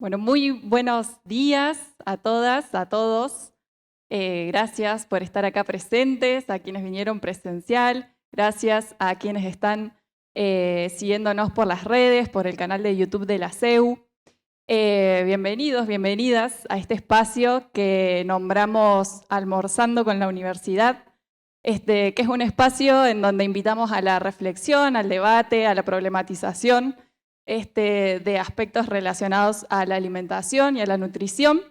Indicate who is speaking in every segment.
Speaker 1: Bueno, muy buenos días a todas, a todos. Gracias por estar acá presentes, a quienes vinieron presencial. Gracias a quienes están siguiéndonos por las redes, por el canal de YouTube de la CEU. Bienvenidos, bienvenidas a este espacio que nombramos Almorzando con la Universidad, que es un espacio en donde invitamos a la reflexión, al debate, a la problematización de aspectos relacionados a la alimentación y a la nutrición.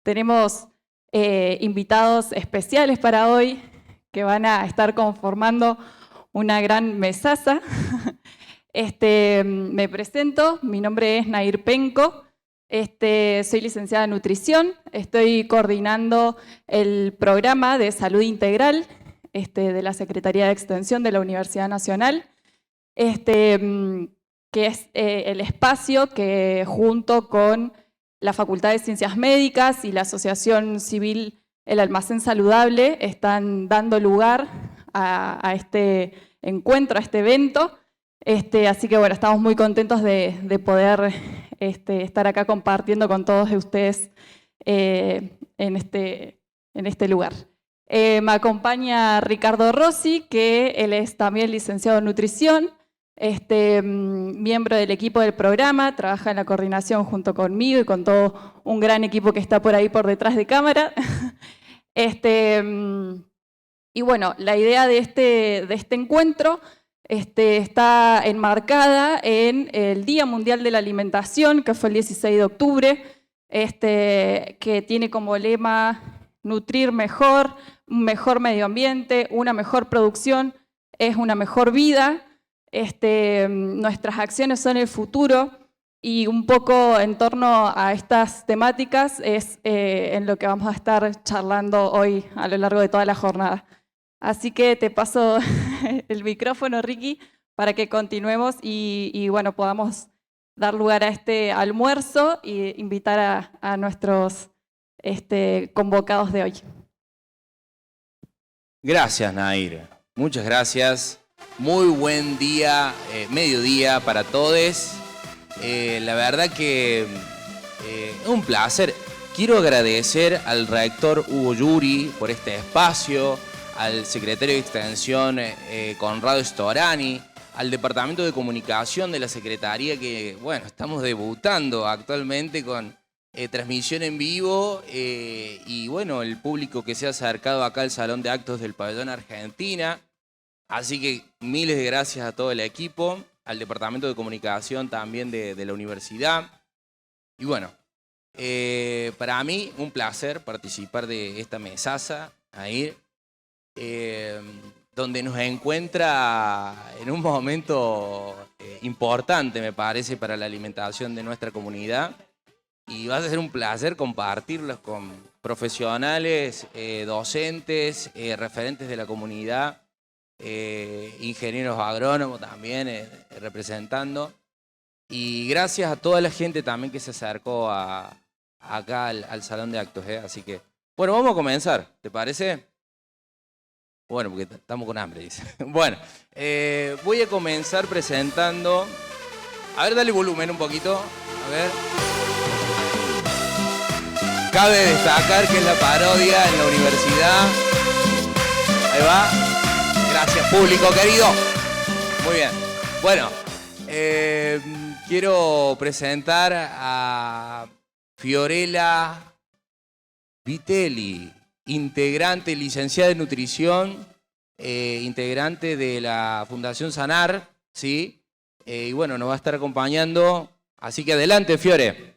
Speaker 1: Tenemos invitados especiales para hoy que van a estar conformando una gran mesaza. Me presento, mi nombre es Nair Penco, soy licenciada en nutrición, estoy coordinando el programa de salud integral de la Secretaría de Extensión de la Universidad Nacional, que es el espacio que junto con la Facultad de Ciencias Médicas y la Asociación Civil El Almacén Saludable están dando lugar a este encuentro, a este evento. Así que bueno, estamos muy contentos de poder estar acá compartiendo con todos ustedes en este lugar. Me acompaña Ricardo Rossi, que él es también licenciado en nutrición, miembro del equipo del programa, trabaja en la coordinación junto conmigo y con todo un gran equipo que está por ahí por detrás de cámara. Y bueno, la idea de este encuentro está enmarcada en el Día Mundial de la Alimentación, que fue el 16 de octubre, que tiene como lema nutrir mejor, un mejor medio ambiente, una mejor producción, es una mejor vida. Nuestras acciones son el futuro y un poco en torno a estas temáticas es en lo que vamos a estar charlando hoy a lo largo de toda la jornada. Así que te paso el micrófono, Ricky, para que continuemos y bueno, podamos dar lugar a este almuerzo e invitar a nuestros convocados de hoy.
Speaker 2: Gracias, Nair. Muchas gracias. Muy buen día, mediodía para todos. La verdad que es un placer. Quiero agradecer al rector Hugo Yuri por este espacio, al secretario de Extensión Conrado Storani, al Departamento de Comunicación de la Secretaría que, bueno, estamos debutando actualmente con transmisión en vivo y, bueno, el público que se ha acercado acá al Salón de Actos del Pabellón Argentina. Así que miles de gracias a todo el equipo, al Departamento de Comunicación también de la universidad. Y bueno, para mí un placer participar de esta mesaza, Nair, donde nos encuentra en un momento importante, me parece, para la alimentación de nuestra comunidad. Y va a ser un placer compartirlos con profesionales, docentes, referentes de la comunidad, ingenieros agrónomos también representando. Y gracias a toda la gente también que se acercó acá al Salón de Actos. Así que, bueno, vamos a comenzar, ¿te parece? Bueno, porque estamos con hambre, dice. Bueno, voy a comenzar presentando... A ver, dale volumen un poquito. A ver. Cabe destacar que es la parodia en la universidad. Ahí va. Gracias, público querido. Muy bien. Bueno, quiero presentar a Fiorella Vitelli, integrante, licenciada en nutrición, integrante de la Fundación Sanar, ¿sí? Y bueno, nos va a estar acompañando. Así que adelante, Fiore.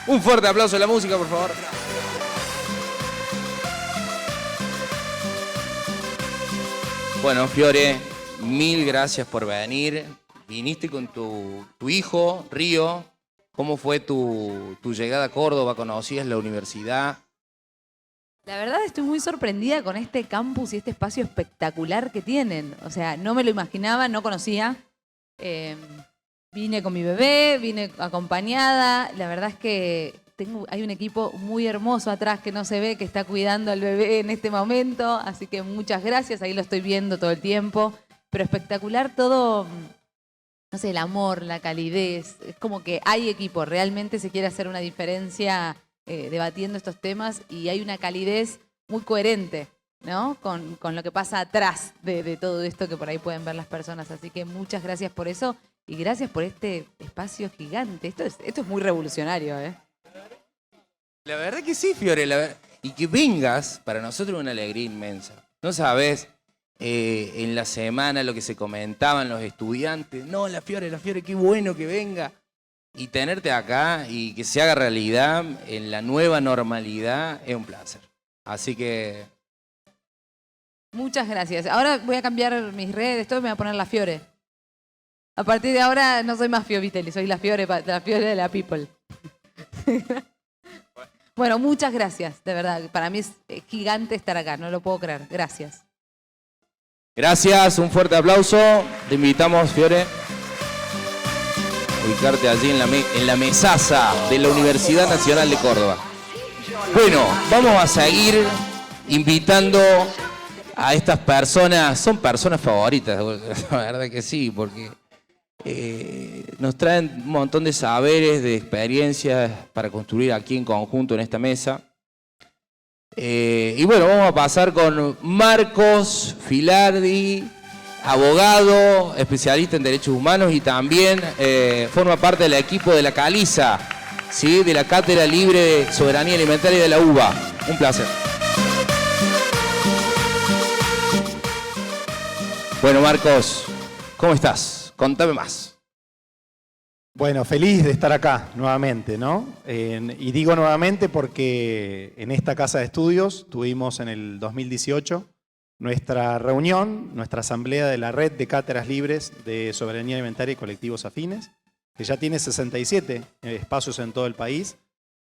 Speaker 2: Un fuerte aplauso a la música, por favor. Bueno, Fiore, mil gracias por venir. Viniste con tu hijo, Río. ¿Cómo fue tu llegada a Córdoba? ¿Conocías la universidad?
Speaker 3: La verdad estoy muy sorprendida con este campus y este espacio espectacular que tienen. O sea, no me lo imaginaba, no conocía. Vine con mi bebé, vine acompañada. La verdad es que hay un equipo muy hermoso atrás que no se ve, que está cuidando al bebé en este momento. Así que muchas gracias, ahí lo estoy viendo todo el tiempo. Pero espectacular todo no sé, el amor, la calidez. Es como que hay equipo, realmente se quiere hacer una diferencia debatiendo estos temas y hay una calidez muy coherente, ¿no? Con lo que pasa atrás de todo esto que por ahí pueden ver las personas. Así que muchas gracias por eso y gracias por este espacio gigante. Esto es muy revolucionario, ¿eh?
Speaker 2: La verdad que sí, Fiore. Y que vengas, para nosotros es una alegría inmensa. No sabes, en la semana lo que se comentaban los estudiantes. No, la Fiore, qué bueno que venga. Y tenerte acá y que se haga realidad en la nueva normalidad es un placer. Así que...
Speaker 3: Muchas gracias. Ahora voy a cambiar mis redes, todo me voy a poner la Fiore. A partir de ahora no soy más Fiovitelli, soy la Fiore de la People. Bueno, muchas gracias, de verdad. Para mí es gigante estar acá, no lo puedo creer. Gracias.
Speaker 2: Gracias, un fuerte aplauso. Te invitamos, Fiore, a ubicarte allí en la mesaza de la Universidad Nacional de Córdoba. Bueno, vamos a seguir invitando a estas personas. Son personas favoritas, la verdad que sí, porque nos traen un montón de saberes, de experiencias para construir aquí en conjunto en esta mesa. Y bueno, vamos a pasar con Marcos Filardi, abogado, especialista en derechos humanos y también forma parte del equipo de la Caliza, ¿sí? De la Cátedra Libre de Soberanía Alimentaria de la UBA. Un placer. Bueno, Marcos, ¿cómo estás? Contame más.
Speaker 4: Bueno, feliz de estar acá nuevamente, ¿no? Y digo nuevamente porque en esta casa de estudios tuvimos en el 2018 nuestra reunión, nuestra asamblea de la Red de Cátedras Libres de Soberanía Alimentaria y Colectivos Afines, que ya tiene 67 espacios en todo el país,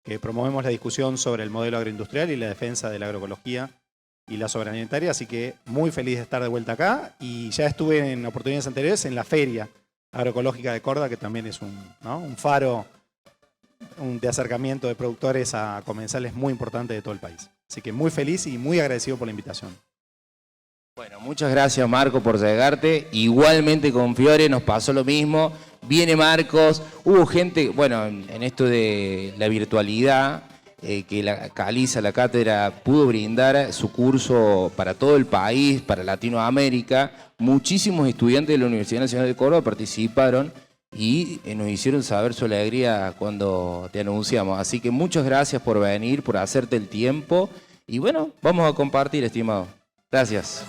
Speaker 4: que promovemos la discusión sobre el modelo agroindustrial y la defensa de la agroecología y la soberanía alimentaria, así que muy feliz de estar de vuelta acá y ya estuve en oportunidades anteriores en la Feria Agroecológica de Córdoba, que también es un faro de acercamiento de productores a comensales muy importante de todo el país. Así que muy feliz y muy agradecido por la invitación.
Speaker 2: Bueno, muchas gracias, Marco, por llegarte. Igualmente con Fiore nos pasó lo mismo. Viene Marcos, hubo gente, bueno, en esto de la virtualidad, que la Caliza, la cátedra, pudo brindar su curso para todo el país, para Latinoamérica. Muchísimos estudiantes de la Universidad Nacional de Córdoba participaron y nos hicieron saber su alegría cuando te anunciamos. Así que muchas gracias por venir, por hacerte el tiempo. Y bueno, vamos a compartir, estimado. Gracias.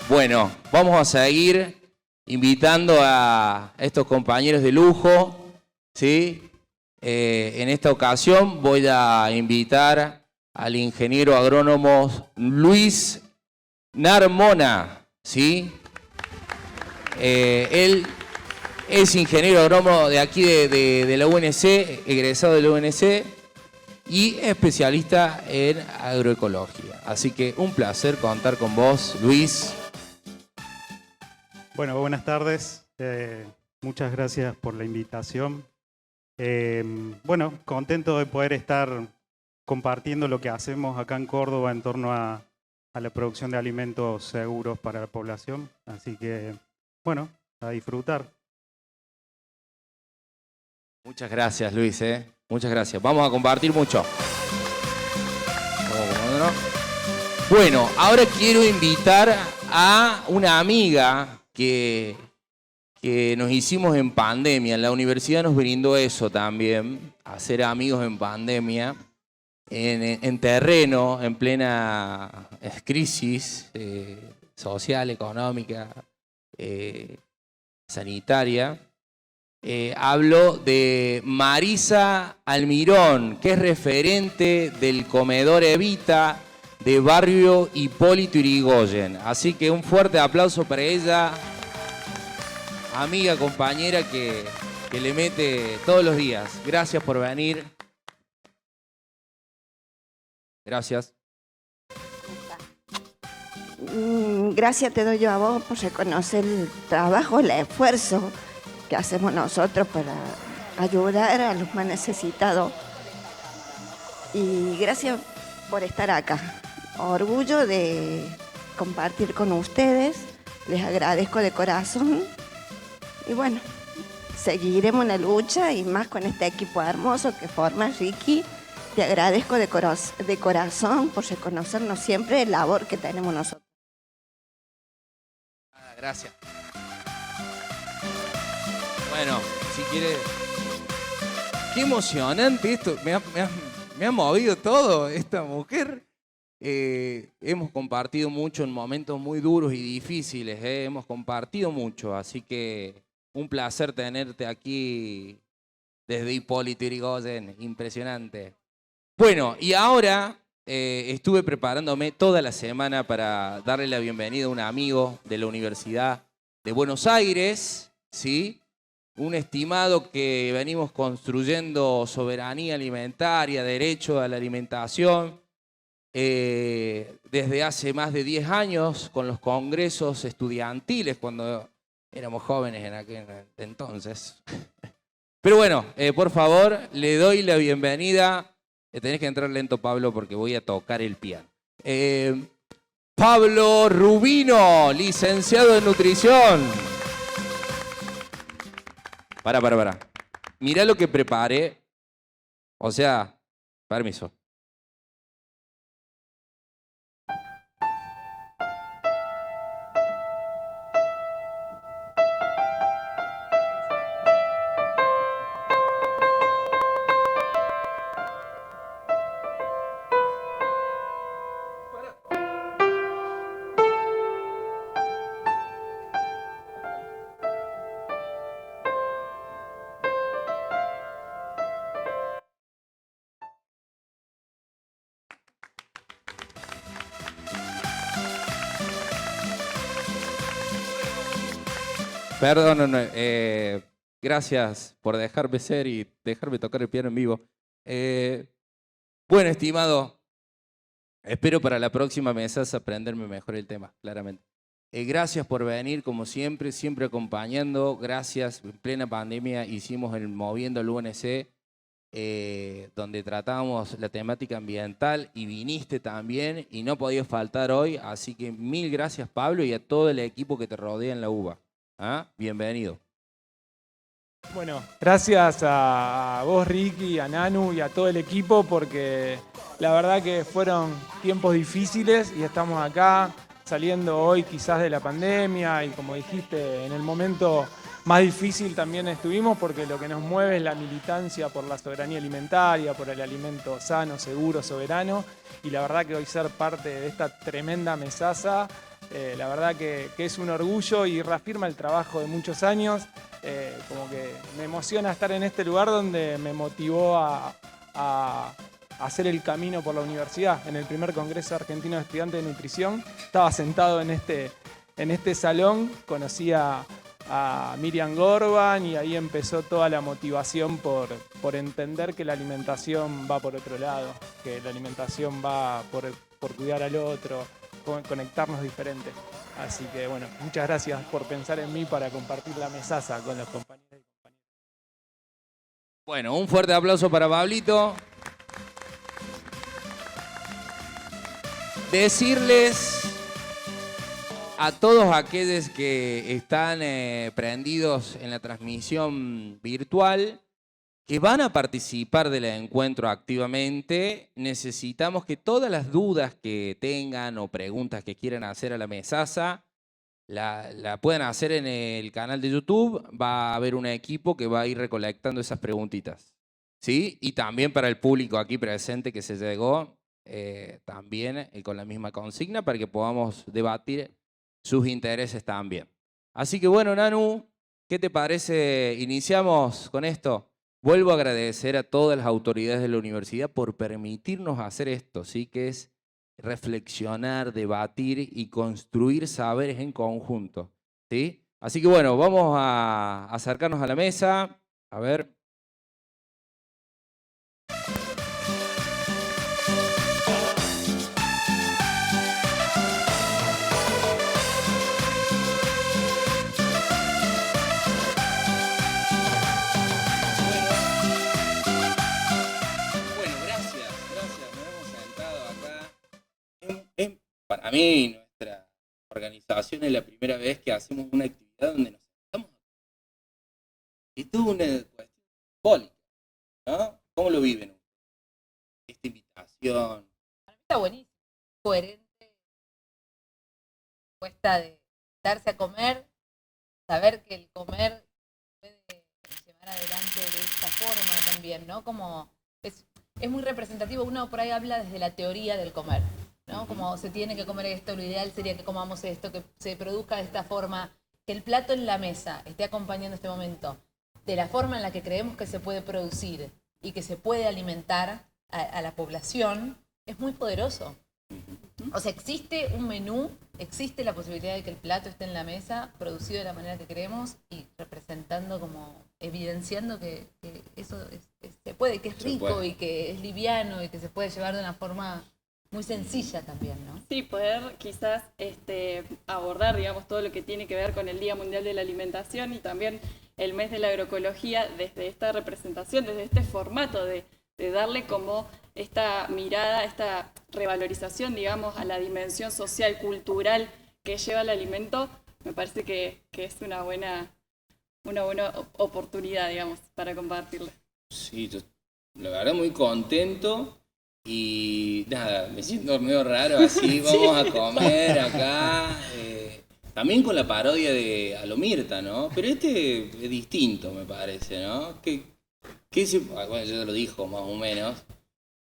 Speaker 2: Bueno, vamos a seguir invitando a estos compañeros de lujo, ¿sí? En esta ocasión voy a invitar al ingeniero agrónomo Luis Narmona, ¿sí? Él es ingeniero agrónomo de aquí de la UNC, egresado de la UNC y especialista en agroecología. Así que un placer contar con vos, Luis.
Speaker 5: Bueno, buenas tardes. Muchas gracias por la invitación. Bueno, contento de poder estar compartiendo lo que hacemos acá en Córdoba en torno a la producción de alimentos seguros para la población. Así que, bueno, a disfrutar.
Speaker 2: Muchas gracias, Luis. Muchas gracias. Vamos a compartir mucho. Bueno, ahora quiero invitar a una amiga que nos hicimos en pandemia. La universidad nos brindó eso también, hacer amigos en pandemia, en terreno, en plena crisis social, económica, sanitaria. Hablo de Marisa Almirón, que es referente del comedor Evita de Barrio Hipólito Yrigoyen. Así que un fuerte aplauso para ella, amiga, compañera que le mete todos los días. Gracias por venir. Gracias.
Speaker 6: Gracias te doy yo a vos por reconocer el trabajo, el esfuerzo que hacemos nosotros para ayudar a los más necesitados. Y gracias por estar acá. orgullo de compartir con ustedes. Les agradezco de corazón. Y bueno, seguiremos en la lucha y más con este equipo hermoso que forma Ricky. Te agradezco de corazón por reconocernos siempre la labor que tenemos nosotros.
Speaker 2: Gracias. Bueno, si quiere... Qué emocionante esto. Me ha movido todo esta mujer. Hemos compartido mucho en momentos muy duros y difíciles. Hemos compartido mucho. Así que un placer tenerte aquí desde Hipólito Yrigoyen. Impresionante. Bueno, y ahora estuve preparándome toda la semana para darle la bienvenida a un amigo de la Universidad de Buenos Aires, ¿sí? Un estimado que venimos construyendo soberanía alimentaria, derecho a la alimentación, desde hace más de 10 años con los congresos estudiantiles, cuando éramos jóvenes en aquel entonces. Pero bueno, por favor, le doy la bienvenida. Tenés que entrar lento, Pablo, porque voy a tocar el piano. Pablo Rubino, licenciado en nutrición. Para. Mirá lo que preparé. O sea, permiso. Perdón, gracias por dejarme ser y dejarme tocar el piano en vivo. Bueno, estimado, espero para la próxima mesa aprenderme mejor el tema, claramente. Gracias por venir, como siempre, siempre acompañando. Gracias, en plena pandemia hicimos el Moviendo el UNC, donde tratamos la temática ambiental y viniste también y no podías faltar hoy. Así que mil gracias, Pablo, y a todo el equipo que te rodea en la UBA. Bienvenido.
Speaker 7: Bueno, gracias a vos, Ricky, a Nanu y a todo el equipo, porque la verdad que fueron tiempos difíciles y estamos acá saliendo hoy quizás de la pandemia y, como dijiste, en el momento más difícil también estuvimos, porque lo que nos mueve es la militancia por la soberanía alimentaria, por el alimento sano, seguro, soberano, y la verdad que hoy ser parte de esta tremenda mesaza, la verdad que es un orgullo y reafirma el trabajo de muchos años. Como que me emociona estar en este lugar donde me motivó a hacer el camino por la universidad. En el primer Congreso Argentino de Estudiantes de Nutrición estaba sentado en este salón, conocí a Miriam Gorban y ahí empezó toda la motivación por entender que la alimentación va por otro lado, que la alimentación va por cuidar al otro, conectarnos diferentes. Así que bueno, muchas gracias por pensar en mí para compartir la mesaza con los compañeros y compañeras.
Speaker 2: Bueno, un fuerte aplauso para Pablito. Decirles a todos aquellos que están prendidos en la transmisión virtual que van a participar del encuentro activamente, necesitamos que todas las dudas que tengan o preguntas que quieran hacer a la mesaza, la puedan hacer en el canal de YouTube. Va a haber un equipo que va a ir recolectando esas preguntitas, ¿sí? Y también para el público aquí presente que se llegó, también con la misma consigna, para que podamos debatir sus intereses también. Así que bueno, Nanu, ¿qué te parece? Iniciamos con esto. Vuelvo a agradecer a todas las autoridades de la universidad por permitirnos hacer esto, ¿sí? Que es reflexionar, debatir y construir saberes en conjunto, ¿sí? Así que bueno, vamos a acercarnos a la mesa. A ver. Para mí, nuestra organización es la primera vez que hacemos una actividad donde nos sentamos. Y tuvo una cuestión simbólica, ¿no? ¿Cómo lo viven? Esta invitación.
Speaker 3: Para mí está buenísimo, coherente, cuesta de darse a comer, saber que el comer puede llevar adelante de esta forma también, ¿no? Como es muy representativo, uno por ahí habla desde la teoría del comer, ¿no? Como se tiene que comer esto, lo ideal sería que comamos esto, que se produzca de esta forma, que el plato en la mesa esté acompañando este momento, de la forma en la que creemos que se puede producir y que se puede alimentar a la población, es muy poderoso. O sea, existe un menú, existe la posibilidad de que el plato esté en la mesa, producido de la manera que queremos y representando como, evidenciando que eso se puede, que es rico y que es liviano y que se puede llevar de una forma muy sencilla también, ¿no?
Speaker 1: Sí, poder quizás abordar, digamos, todo lo que tiene que ver con el Día Mundial de la Alimentación y también el mes de la agroecología desde esta representación, desde este formato de darle como esta mirada, esta revalorización, digamos, a la dimensión social, cultural que lleva el alimento, me parece que es una buena oportunidad, digamos, para compartirla.
Speaker 2: Sí, yo la verdad muy contento y nada, me siento medio raro así, vamos a comer acá, también con la parodia de Alomirta, ¿no? Pero este es distinto, me parece, ¿no? Bueno, ya te lo dijo más o menos,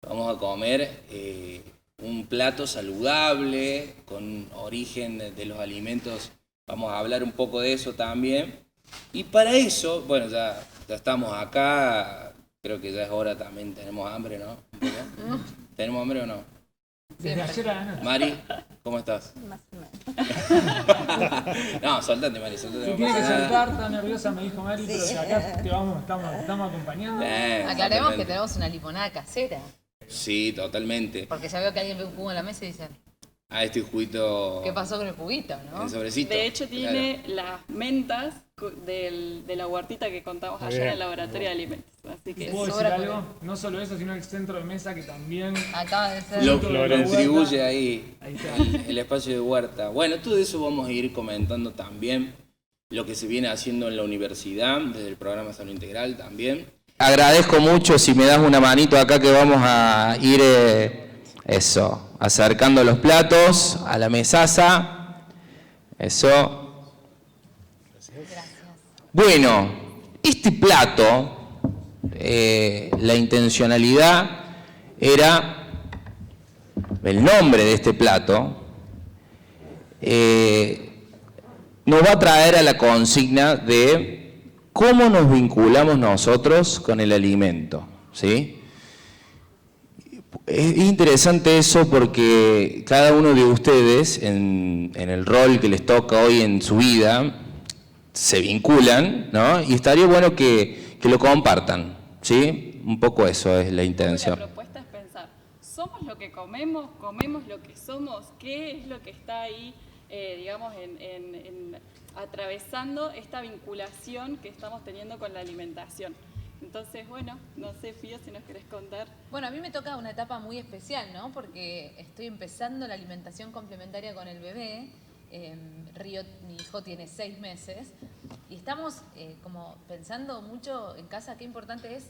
Speaker 2: vamos a comer un plato saludable, con origen de los alimentos, vamos a hablar un poco de eso también. Y para eso, bueno, ya estamos acá, creo que ya es hora también, tenemos hambre, ¿no? ¿Un poco? ¿Tenemos hambre o no?
Speaker 7: Desde ayer a la noche.
Speaker 2: Mari, ¿cómo estás?
Speaker 6: Más o menos.
Speaker 2: No, soltate, Mari, soltate.
Speaker 7: Se
Speaker 2: no
Speaker 7: tiene que
Speaker 2: pasa nada.
Speaker 7: soltar, está nerviosa, me dijo Mari, pero que acá estamos acompañando.
Speaker 3: Aclaremos
Speaker 2: Exactamente.
Speaker 3: que tenemos una limonada casera,
Speaker 2: Sí, totalmente.
Speaker 3: porque ya veo que alguien ve un jugo en la mesa y dice,
Speaker 2: Ah, este juguito.
Speaker 3: ¿qué pasó con el juguito, no?
Speaker 2: El sobrecito.
Speaker 1: De hecho, tiene las mentas de la huertita que contamos ayer en el laboratorio de alimentos. Así que
Speaker 7: ¿Puedo decir
Speaker 3: sobra
Speaker 7: algo? No solo eso, sino el centro de mesa que también...
Speaker 3: Acaba de ser...
Speaker 2: Lo
Speaker 7: Fruto de la
Speaker 2: contribuye
Speaker 7: huerta.
Speaker 2: ahí
Speaker 7: Ahí está.
Speaker 2: el espacio de huerta. Bueno, todo eso vamos a ir comentando también, lo que se viene haciendo en la universidad, desde el programa Salud Integral también. Agradezco mucho si me das una manito acá que vamos a ir, acercando los platos a la mesaza. Eso. Bueno, este plato, la intencionalidad era, el nombre de este plato, nos va a traer a la consigna de cómo nos vinculamos nosotros con el alimento, ¿sí? Es interesante eso porque cada uno de ustedes, en el rol que les toca hoy en su vida, se vinculan, ¿no? Y estaría bueno que lo compartan, ¿sí? Un poco eso es la intención.
Speaker 1: la propuesta es pensar, ¿somos lo que comemos? ¿Comemos lo que somos? ¿Qué es lo que está ahí, digamos, atravesando esta vinculación que estamos teniendo con la alimentación? Entonces, bueno, no sé, Fío, si nos querés contar.
Speaker 3: Bueno, a mí me toca una etapa muy especial, ¿no? Porque estoy empezando la alimentación complementaria con el bebé. Río, mi hijo, tiene 6 meses y estamos como pensando mucho en casa qué importante es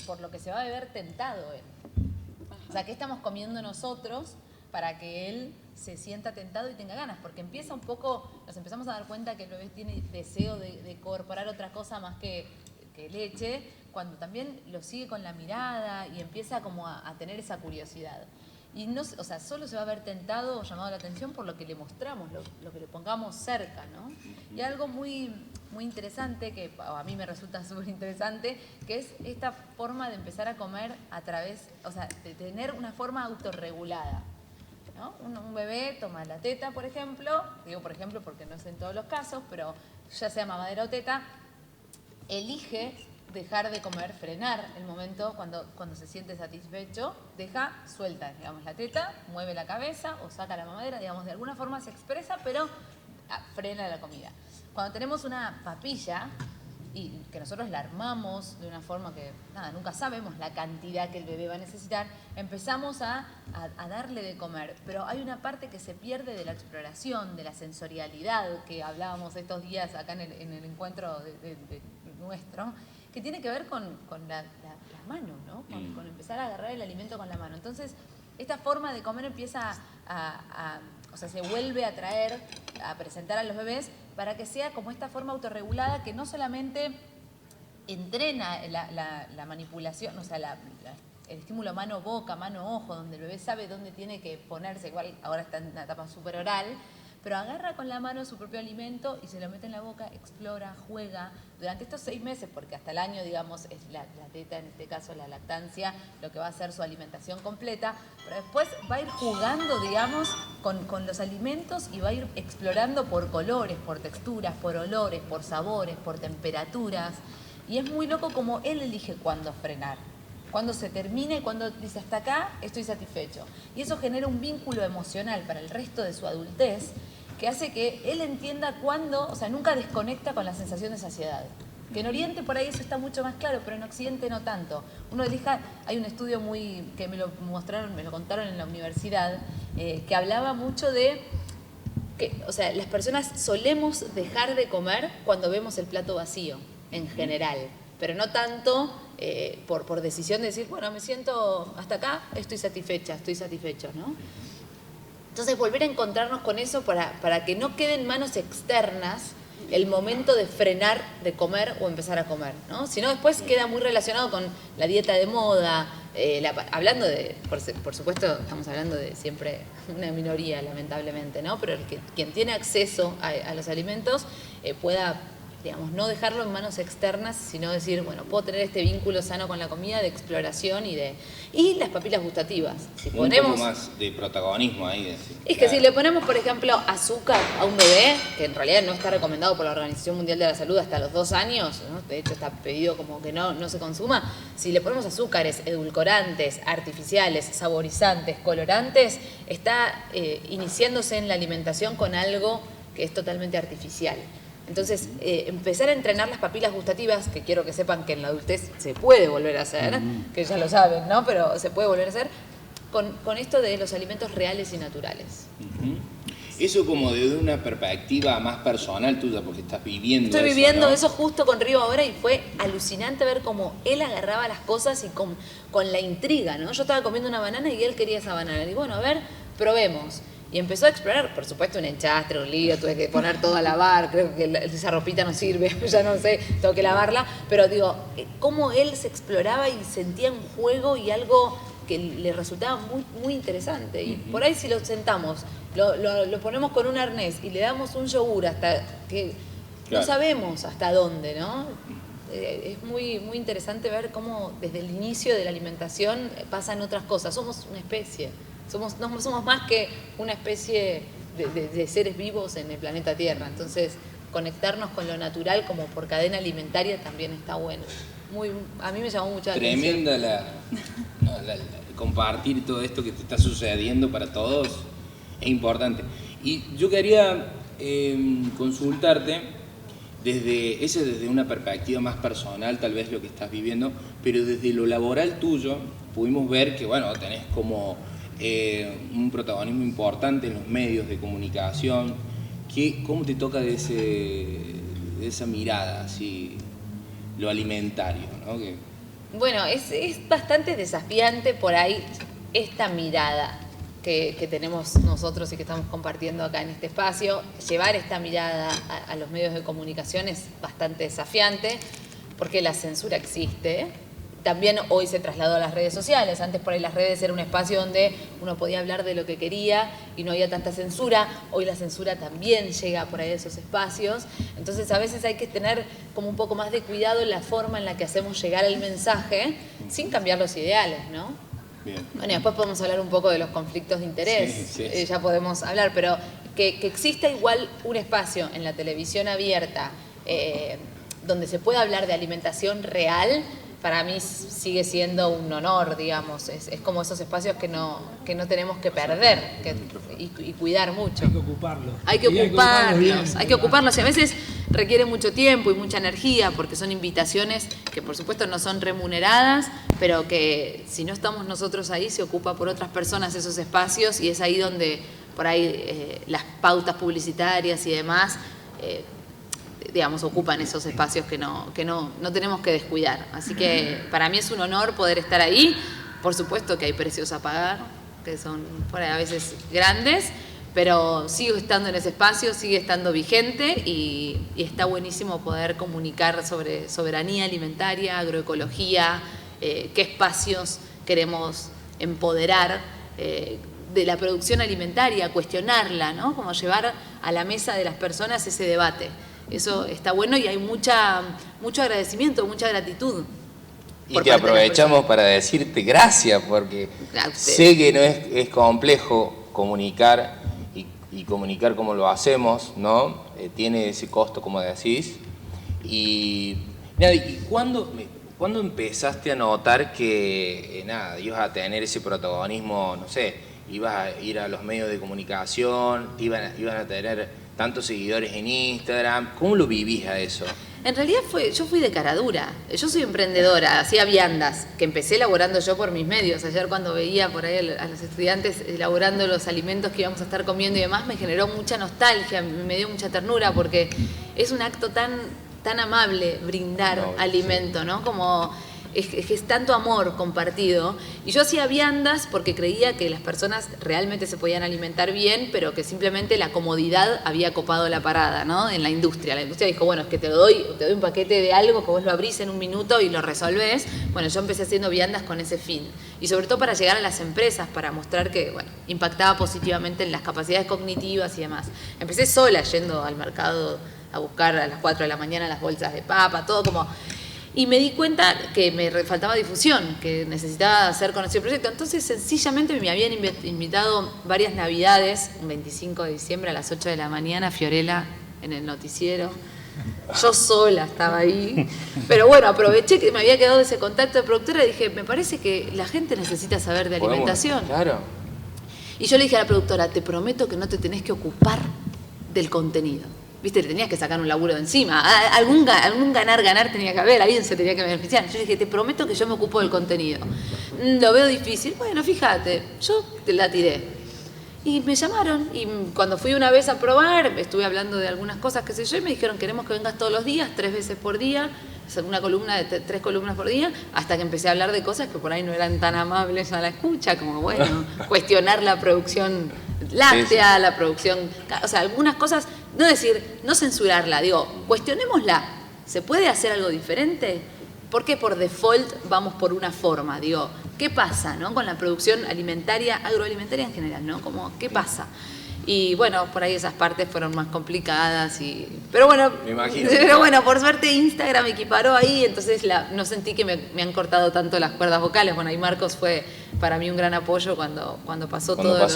Speaker 3: por lo que se va a ver tentado él. O sea, qué estamos comiendo nosotros para que él se sienta tentado y tenga ganas, porque empieza un poco, nos empezamos a dar cuenta que el bebé tiene deseo de incorporar otra cosa más que leche, cuando también lo sigue con la mirada y empieza como a tener esa curiosidad. Y no, o sea, solo se va a ver tentado o llamado la atención por lo que le mostramos, lo que le pongamos cerca, ¿no? Y algo muy, muy interesante, que a mí me resulta súper interesante, que es esta forma de empezar a comer a través, o sea, de tener una forma autorregulada, ¿no? Un bebé toma la teta, por ejemplo, digo por ejemplo porque no es en todos los casos, pero ya sea mamadera o teta, elige dejar de comer, frenar el momento cuando se siente satisfecho, suelta, digamos, la teta, mueve la cabeza o saca la mamadera, digamos, de alguna forma se expresa, pero frena la comida. Cuando tenemos una papilla, y que nosotros la armamos de una forma que, nada, nunca sabemos la cantidad que el bebé va a necesitar, empezamos a darle de comer. Pero hay una parte que se pierde de la exploración, de la sensorialidad, que hablábamos estos días acá en el encuentro nuestro, que tiene que ver con la mano, ¿no? Con empezar a agarrar el alimento con la mano. Entonces, esta forma de comer empieza o sea, se vuelve a traer, a presentar a los bebés para que sea como esta forma autorregulada que no solamente entrena la manipulación, o sea, el estímulo mano-boca, mano-ojo, donde el bebé sabe dónde tiene que ponerse, igual ahora está en una etapa súper oral, pero agarra con la mano su propio alimento y se lo mete en la boca, explora, juega. Durante estos 6 meses, porque hasta el año, digamos, es la teta, en este caso la lactancia, lo que va a ser su alimentación completa, pero después va a ir jugando, digamos, con los alimentos y va a ir explorando por colores, por texturas, por olores, por sabores, por temperaturas. Y es muy loco como él elige cuándo frenar. Cuando se termina y cuando dice hasta acá estoy satisfecho. Y eso genera un vínculo emocional para el resto de su adultez que hace que él entienda cuándo, o sea, nunca desconecta con la sensación de saciedad. Que en Oriente por ahí eso está mucho más claro, pero en Occidente no tanto. Uno elija, hay un estudio que me lo contaron en la universidad, que hablaba mucho de que, o sea, las personas solemos dejar de comer cuando vemos el plato vacío, en general, pero no tanto por decisión de decir, bueno, me siento hasta acá, estoy satisfecha, estoy satisfecho, ¿no? Entonces, volver a encontrarnos con eso para que no quede en manos externas el momento de frenar de comer o empezar a comer, ¿no? Si no, después queda muy relacionado con la dieta de moda, hablando de, por supuesto, estamos hablando de siempre una minoría, lamentablemente, ¿no? Pero quien tiene acceso a los alimentos pueda, digamos, no dejarlo en manos externas, sino decir, bueno, puedo tener este vínculo sano con la comida, de exploración y las papilas gustativas. Si
Speaker 2: un poco más de protagonismo ahí.
Speaker 3: Es que si le ponemos, por ejemplo, azúcar a un bebé, que en realidad no está recomendado por la Organización Mundial de la Salud hasta los 2 años, ¿no? De hecho está pedido como que no se consuma, si le ponemos azúcares, edulcorantes, artificiales, saborizantes, colorantes, está iniciándose en la alimentación con algo que es totalmente artificial. Entonces, empezar a entrenar las papilas gustativas, que quiero que sepan que en la adultez se puede volver a hacer, que ya lo saben, ¿no? Pero se puede volver a hacer con esto de los alimentos reales y naturales.
Speaker 2: Eso como desde una perspectiva más personal tuya, porque estás viviendo
Speaker 3: Estoy
Speaker 2: eso,
Speaker 3: viviendo
Speaker 2: ¿no?
Speaker 3: eso justo con Río ahora y fue alucinante ver cómo él agarraba las cosas y con la intriga, ¿no? Yo estaba comiendo una banana y él quería esa banana. Y bueno, a ver, probemos. Y empezó a explorar, por supuesto, un enchastre, un lío, tuve que poner todo a lavar, creo que esa ropita no sirve, ya no sé, tengo que lavarla, pero digo, cómo él se exploraba y sentía un juego y algo que le resultaba muy, muy interesante. Y por ahí si lo sentamos, lo ponemos con un arnés y le damos un yogur hasta que no sabemos hasta dónde, ¿no? Es muy, muy interesante ver cómo desde el inicio de la alimentación pasan otras cosas. Somos una especie. No somos más que una especie de seres vivos en el planeta Tierra. Entonces, conectarnos con lo natural como por cadena alimentaria también está bueno. A mí me llamó mucho la atención.
Speaker 2: Tremenda compartir todo esto que te está sucediendo para todos. Es importante. Y yo quería consultarte desde una perspectiva más personal, tal vez lo que estás viviendo, pero desde lo laboral tuyo pudimos ver que, bueno, tenés como un protagonismo importante en los medios de comunicación. ¿Cómo te toca de esa mirada, así, lo alimentario, ¿no?
Speaker 3: Bueno, es bastante desafiante por ahí esta mirada que tenemos nosotros y que estamos compartiendo acá en este espacio. Llevar esta mirada a los medios de comunicación es bastante desafiante porque la censura existe. También hoy se trasladó a las redes sociales. Antes por ahí las redes era un espacio donde uno podía hablar de lo que quería y no había tanta censura. Hoy la censura también llega por ahí a esos espacios. Entonces a veces hay que tener como un poco más de cuidado en la forma en la que hacemos llegar el mensaje sin cambiar los ideales, ¿no?
Speaker 2: Bien.
Speaker 3: Bueno, y después podemos hablar un poco de los conflictos de interés. Sí. Ya podemos hablar, pero que exista igual un espacio en la televisión abierta donde se pueda hablar de alimentación real. para mí sigue siendo un honor, digamos. Es como esos espacios que no tenemos que perder y cuidar mucho.
Speaker 8: Hay que ocuparlos.
Speaker 3: Hay que ocuparlos. Y a veces requiere mucho tiempo y mucha energía porque son invitaciones que por supuesto no son remuneradas, pero que si no estamos nosotros ahí se ocupa por otras personas esos espacios y es ahí donde por ahí las pautas publicitarias y demás digamos, ocupan esos espacios que no tenemos que descuidar. Así que para mí es un honor poder estar ahí. Por supuesto que hay precios a pagar, que son por ahí a veces grandes, pero sigo estando en ese espacio, sigue estando vigente y está buenísimo poder comunicar sobre soberanía alimentaria, agroecología, qué espacios queremos empoderar de la producción alimentaria, cuestionarla, ¿no? Como llevar a la mesa de las personas ese debate. Eso está bueno y hay mucho agradecimiento, mucha gratitud.
Speaker 2: Y te aprovechamos para decirte gracias, porque sé que no es complejo comunicar y comunicar como lo hacemos, ¿no? Tiene ese costo, como decís. Y ¿cuándo empezaste a notar que ibas a tener ese protagonismo, no sé, ibas a ir a los medios de comunicación, iban a tener tantos seguidores en Instagram? ¿Cómo lo vivís a eso?
Speaker 3: En realidad yo fui de cara dura. Yo soy emprendedora, hacía viandas, que empecé elaborando yo por mis medios. Ayer cuando veía por ahí a los estudiantes elaborando los alimentos que íbamos a estar comiendo y demás, me generó mucha nostalgia, me dio mucha ternura, porque es un acto tan amable brindar alimento, ¿no? Como es tanto amor compartido. Y yo hacía viandas porque creía que las personas realmente se podían alimentar bien, pero que simplemente la comodidad había copado la parada, ¿no? En la industria. La industria dijo, bueno, es que te doy un paquete de algo que vos lo abrís en un minuto y lo resolvés. Bueno, yo empecé haciendo viandas con ese fin. Y sobre todo para llegar a las empresas, para mostrar que, bueno, impactaba positivamente en las capacidades cognitivas y demás. Empecé sola yendo al mercado a buscar a las 4 de la mañana las bolsas de papa, todo como... Y me di cuenta que me faltaba difusión, que necesitaba hacer conocido el proyecto. Entonces, sencillamente me habían invitado varias navidades, un 25 de diciembre a las 8 de la mañana, Fiorella en el noticiero. Yo sola estaba ahí. Pero bueno, aproveché que me había quedado ese contacto de productora y dije, me parece que la gente necesita saber de alimentación.
Speaker 2: Claro.
Speaker 3: Y yo le dije a la productora, te prometo que no te tenés que ocupar del contenido. Viste, le tenías que sacar un laburo de encima. Algún ganar tenía que haber, alguien se tenía que beneficiar. Yo dije, te prometo que yo me ocupo del contenido. Lo veo difícil. Bueno, fíjate, yo te la tiré. Y me llamaron, y cuando fui una vez a probar, estuve hablando de algunas cosas, qué sé yo, y me dijeron, queremos que vengas todos los días, 3 veces por día, una columna de 3 columnas por día, hasta que empecé a hablar de cosas que por ahí no eran tan amables a la escucha, como, bueno, cuestionar la producción láctea, la producción... O sea, algunas cosas, no censurarla, digo, cuestionémosla. ¿Se puede hacer algo diferente? ¿Por qué por default vamos por una forma? Digo, ¿qué pasa, no, con la producción alimentaria, agroalimentaria en general, ¿no? Como, ¿qué pasa? Y bueno, por ahí esas partes fueron más complicadas. Pero bueno,
Speaker 2: me imagino.
Speaker 3: Pero bueno, por suerte Instagram equiparó ahí, entonces no sentí que me han cortado tanto las cuerdas vocales. Bueno, ahí Marcos fue para mí un gran apoyo cuando pasó todo.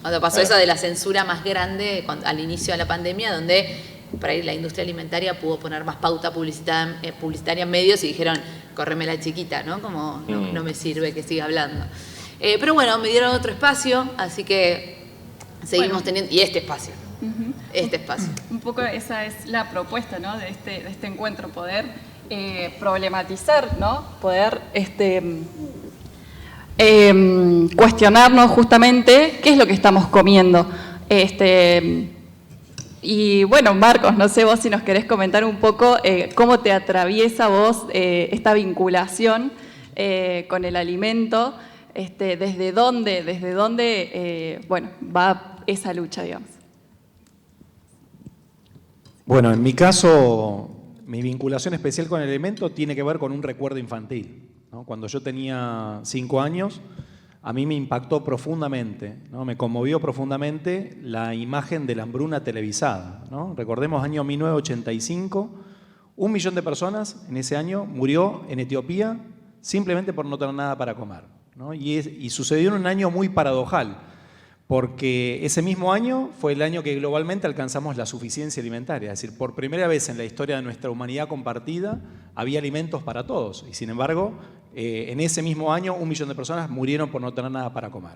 Speaker 3: Cuando pasó eso de la censura más grande al inicio de la pandemia, donde por ahí la industria alimentaria pudo poner más pauta publicitaria en medios y dijeron, córreme la chiquita, ¿no? Como no me sirve que siga hablando. Pero bueno, me dieron otro espacio, así que seguimos teniendo, y este espacio. Este espacio.
Speaker 1: Un poco esa es la propuesta, ¿no? de este encuentro, poder problematizar, ¿no? Poder cuestionarnos justamente qué es lo que estamos comiendo. Y bueno, Marcos, no sé vos si nos querés comentar un poco cómo te atraviesa vos esta vinculación con el alimento, desde dónde bueno, va esa lucha, digamos.
Speaker 4: Bueno, en mi caso, mi vinculación especial con el alimento tiene que ver con un recuerdo infantil, ¿no? Cuando yo tenía 5 años, a mí me impactó profundamente, ¿no? Me conmovió profundamente la imagen de la hambruna televisada, ¿no? Recordemos, año 1985, 1 millón de personas en ese año murió en Etiopía simplemente por no tener nada para comer, ¿no? Y sucedió en un año muy paradojal, porque ese mismo año fue el año que globalmente alcanzamos la suficiencia alimentaria. Es decir, por primera vez en la historia de nuestra humanidad compartida había alimentos para todos. Y sin embargo, en ese mismo año 1 millón de personas murieron por no tener nada para comer.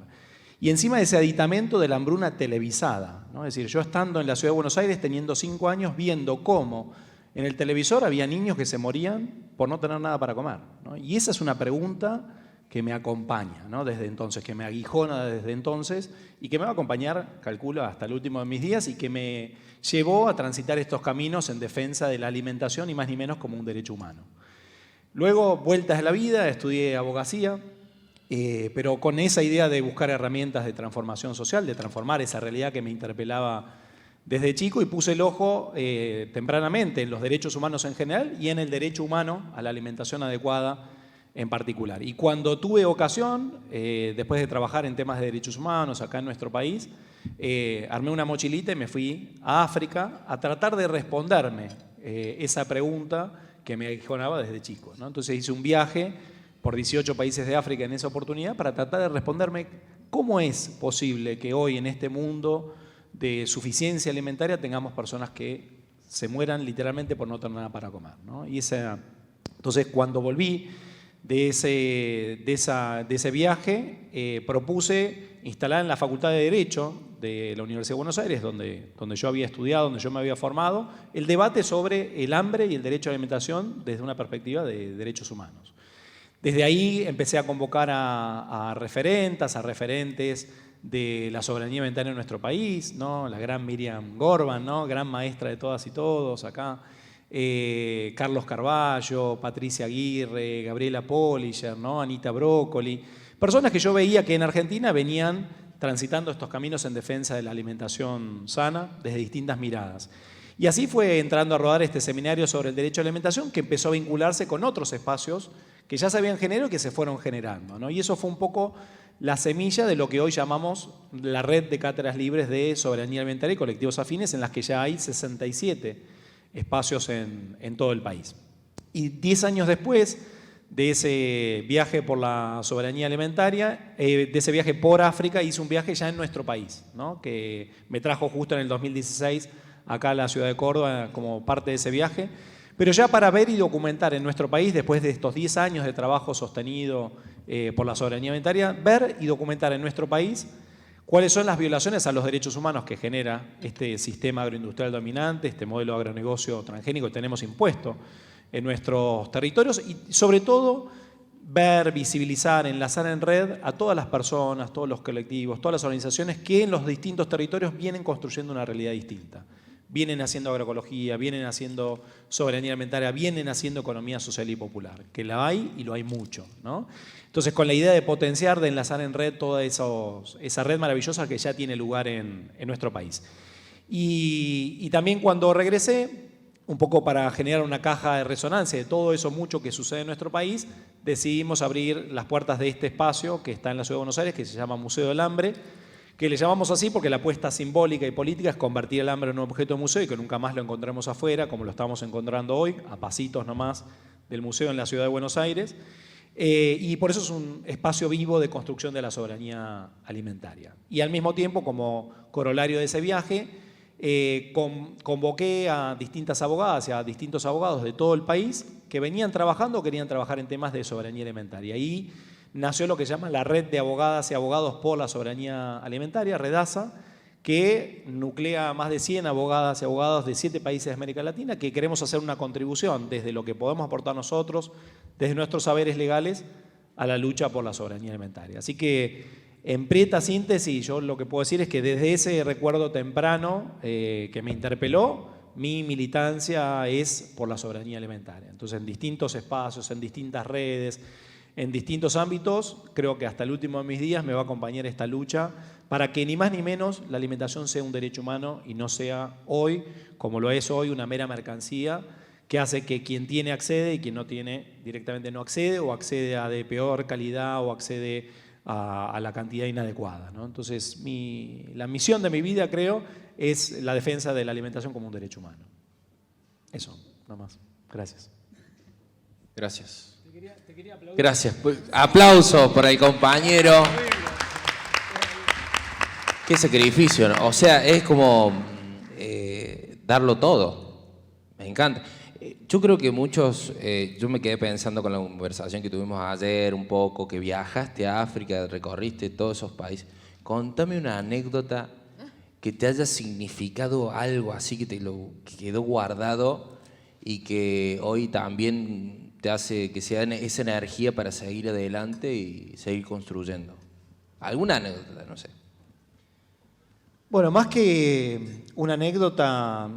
Speaker 4: Y encima de ese aditamento de la hambruna televisada, ¿no? Es decir, yo estando en la ciudad de Buenos Aires, teniendo 5 años, viendo cómo en el televisor había niños que se morían por no tener nada para comer, ¿no? Y esa es una pregunta que me acompaña, ¿no? Desde entonces, que me aguijona desde entonces y que me va a acompañar, calculo, hasta el último de mis días y que me llevó a transitar estos caminos en defensa de la alimentación y más ni menos como un derecho humano. Luego, vueltas de la vida, estudié abogacía, pero con esa idea de buscar herramientas de transformación social, de transformar esa realidad que me interpelaba desde chico, y puse el ojo tempranamente en los derechos humanos en general y en el derecho humano a la alimentación adecuada en particular. Y cuando tuve ocasión, después de trabajar en temas de derechos humanos acá en nuestro país, armé una mochilita y me fui a África a tratar de responderme esa pregunta que me aguijonaba desde chico, ¿no? Entonces hice un viaje por 18 países de África en esa oportunidad para tratar de responderme cómo es posible que hoy en este mundo de suficiencia alimentaria tengamos personas que se mueran literalmente por no tener nada para comer, ¿no? Entonces cuando volví de ese viaje, propuse instalar en la Facultad de Derecho de la Universidad de Buenos Aires, donde yo había estudiado, donde yo me había formado, el debate sobre el hambre y el derecho a la alimentación desde una perspectiva de derechos humanos. Desde ahí empecé a convocar a referentes de la soberanía alimentaria en nuestro país, ¿no? La gran Miriam Gorban, ¿no? Gran maestra de todas y todos acá. Carlos Carballo, Patricia Aguirre, Gabriela Polischer, ¿no? Anita Brócoli, personas que yo veía que en Argentina venían transitando estos caminos en defensa de la alimentación sana desde distintas miradas. Y así fue entrando a rodar este seminario sobre el derecho a la alimentación, que empezó a vincularse con otros espacios que ya se habían generado y que se fueron generando, ¿no? Y eso fue un poco la semilla de lo que hoy llamamos la red de cátedras libres de soberanía alimentaria y colectivos afines, en las que ya hay 67 espacios en todo el país. Y 10 años después de ese viaje por la soberanía alimentaria, de ese viaje por África, hice un viaje ya en nuestro país, ¿no? Que me trajo justo en el 2016 acá a la ciudad de Córdoba como parte de ese viaje, pero ya para ver y documentar en nuestro país, después de estos 10 años de trabajo sostenido por la soberanía alimentaria, ver y documentar en nuestro país cuáles son las violaciones a los derechos humanos que genera este sistema agroindustrial dominante, este modelo de agronegocio transgénico que tenemos impuesto en nuestros territorios, y sobre todo ver, visibilizar, enlazar en red a todas las personas, todos los colectivos, todas las organizaciones que en los distintos territorios vienen construyendo una realidad distinta. Vienen haciendo agroecología, vienen haciendo soberanía alimentaria, vienen haciendo economía social y popular, que la hay y lo hay mucho, ¿no? Entonces, con la idea de potenciar, de enlazar en red toda esa red maravillosa que ya tiene lugar en nuestro país. Y también cuando regresé, un poco para generar una caja de resonancia de todo eso mucho que sucede en nuestro país, decidimos abrir las puertas de este espacio que está en la Ciudad de Buenos Aires, que se llama Museo del Hambre, que le llamamos así porque la apuesta simbólica y política es convertir el hambre en un objeto de museo y que nunca más lo encontremos afuera, como lo estamos encontrando hoy, a pasitos nomás del museo en la Ciudad de Buenos Aires. Y por eso es un espacio vivo de construcción de la soberanía alimentaria. Y al mismo tiempo, como corolario de ese viaje, convoqué a distintas abogadas y a distintos abogados de todo el país que venían trabajando o querían trabajar en temas de soberanía alimentaria. Ahí nació lo que se llama la Red de Abogadas y Abogados por la Soberanía Alimentaria, REDASA, que nuclea a más de 100 abogadas y abogados de 7 países de América Latina, que queremos hacer una contribución desde lo que podemos aportar nosotros, desde nuestros saberes legales, a la lucha por la soberanía alimentaria. Así que, en prieta síntesis, yo lo que puedo decir es que desde ese recuerdo temprano que me interpeló, mi militancia es por la soberanía alimentaria. Entonces, en distintos espacios, en distintas redes, en distintos ámbitos, creo que hasta el último de mis días me va a acompañar esta lucha para que ni más ni menos la alimentación sea un derecho humano y no sea hoy, como lo es hoy, una mera mercancía que hace que quien tiene accede y quien no tiene directamente no accede o accede a de peor calidad o accede a la cantidad inadecuada, ¿no? Entonces, la misión de mi vida, creo, es la defensa de la alimentación como un derecho humano. Eso, nada más. Gracias.
Speaker 2: Gracias. Gracias. Aplauso por el compañero. Qué sacrificio, ¿no? O sea, es como darlo todo. Me encanta. Yo creo que muchos, yo me quedé pensando con la conversación que tuvimos ayer un poco, que viajaste a África, recorriste todos esos países. Contame una anécdota que te haya significado algo así, que te lo que quedó guardado y que hoy también te hace que sea esa energía para seguir adelante y seguir construyendo. ¿Alguna anécdota? No sé.
Speaker 4: Bueno, más que una anécdota,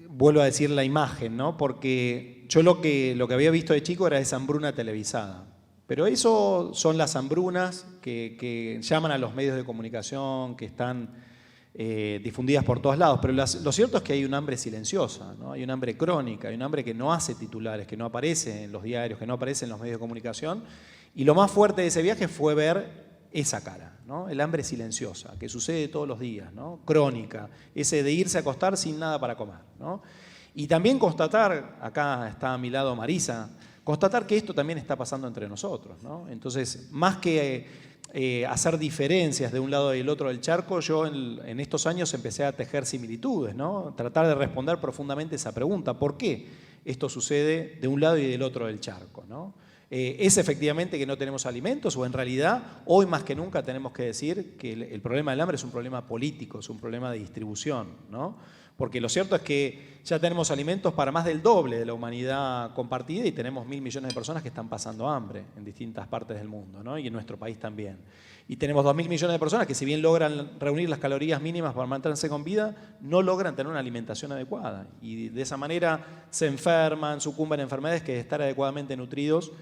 Speaker 4: vuelvo a decir la imagen, ¿no? Porque yo lo que había visto de chico era esa hambruna televisada. Pero eso son las hambrunas que llaman a los medios de comunicación, que están difundidas por todos lados. Pero lo cierto es que hay un hambre silenciosa, ¿no? Hay un hambre crónica, hay un hambre que no hace titulares, que no aparece en los diarios, que no aparece en los medios de comunicación. Y lo más fuerte de ese viaje fue ver esa cara, ¿no? El hambre silenciosa, que sucede todos los días, ¿no? Crónica, ese de irse a acostar sin nada para comer, ¿no? Y también constatar, acá está a mi lado Marisa, constatar que esto también está pasando entre nosotros, ¿no? Entonces, más que hacer diferencias de un lado y el otro del charco, yo en estos años empecé a tejer similitudes, ¿no? Tratar de responder profundamente esa pregunta, ¿por qué esto sucede de un lado y del otro del charco, ¿no? ¿Es efectivamente que no tenemos alimentos o en realidad hoy más que nunca tenemos que decir que el problema del hambre es un problema político, es un problema de distribución, ¿no? Porque lo cierto es que ya tenemos alimentos para más del doble de la humanidad compartida y tenemos 1.000 millones de personas que están pasando hambre en distintas partes del mundo, ¿no? Y en nuestro país también. Y tenemos 2.000 millones de personas que si bien logran reunir las calorías mínimas para mantenerse con vida, no logran tener una alimentación adecuada. Y de esa manera se enferman, sucumben a enfermedades que de estar adecuadamente nutridos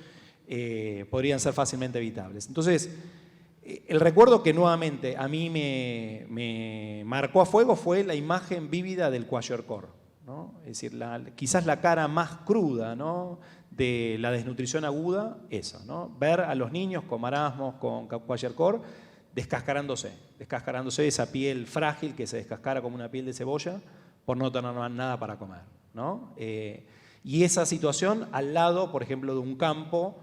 Speaker 4: podrían ser fácilmente evitables. Entonces, el recuerdo que nuevamente a mí me marcó a fuego fue la imagen vívida del kwashiorkor, ¿no? Es decir, quizás la cara más cruda, ¿no?, de la desnutrición aguda, esa, ¿no? Ver a los niños con marasmos, con kwashiorkor, descascarándose esa piel frágil que se descascara como una piel de cebolla por no tener nada para comer, ¿no? Y esa situación al lado, por ejemplo, de un campo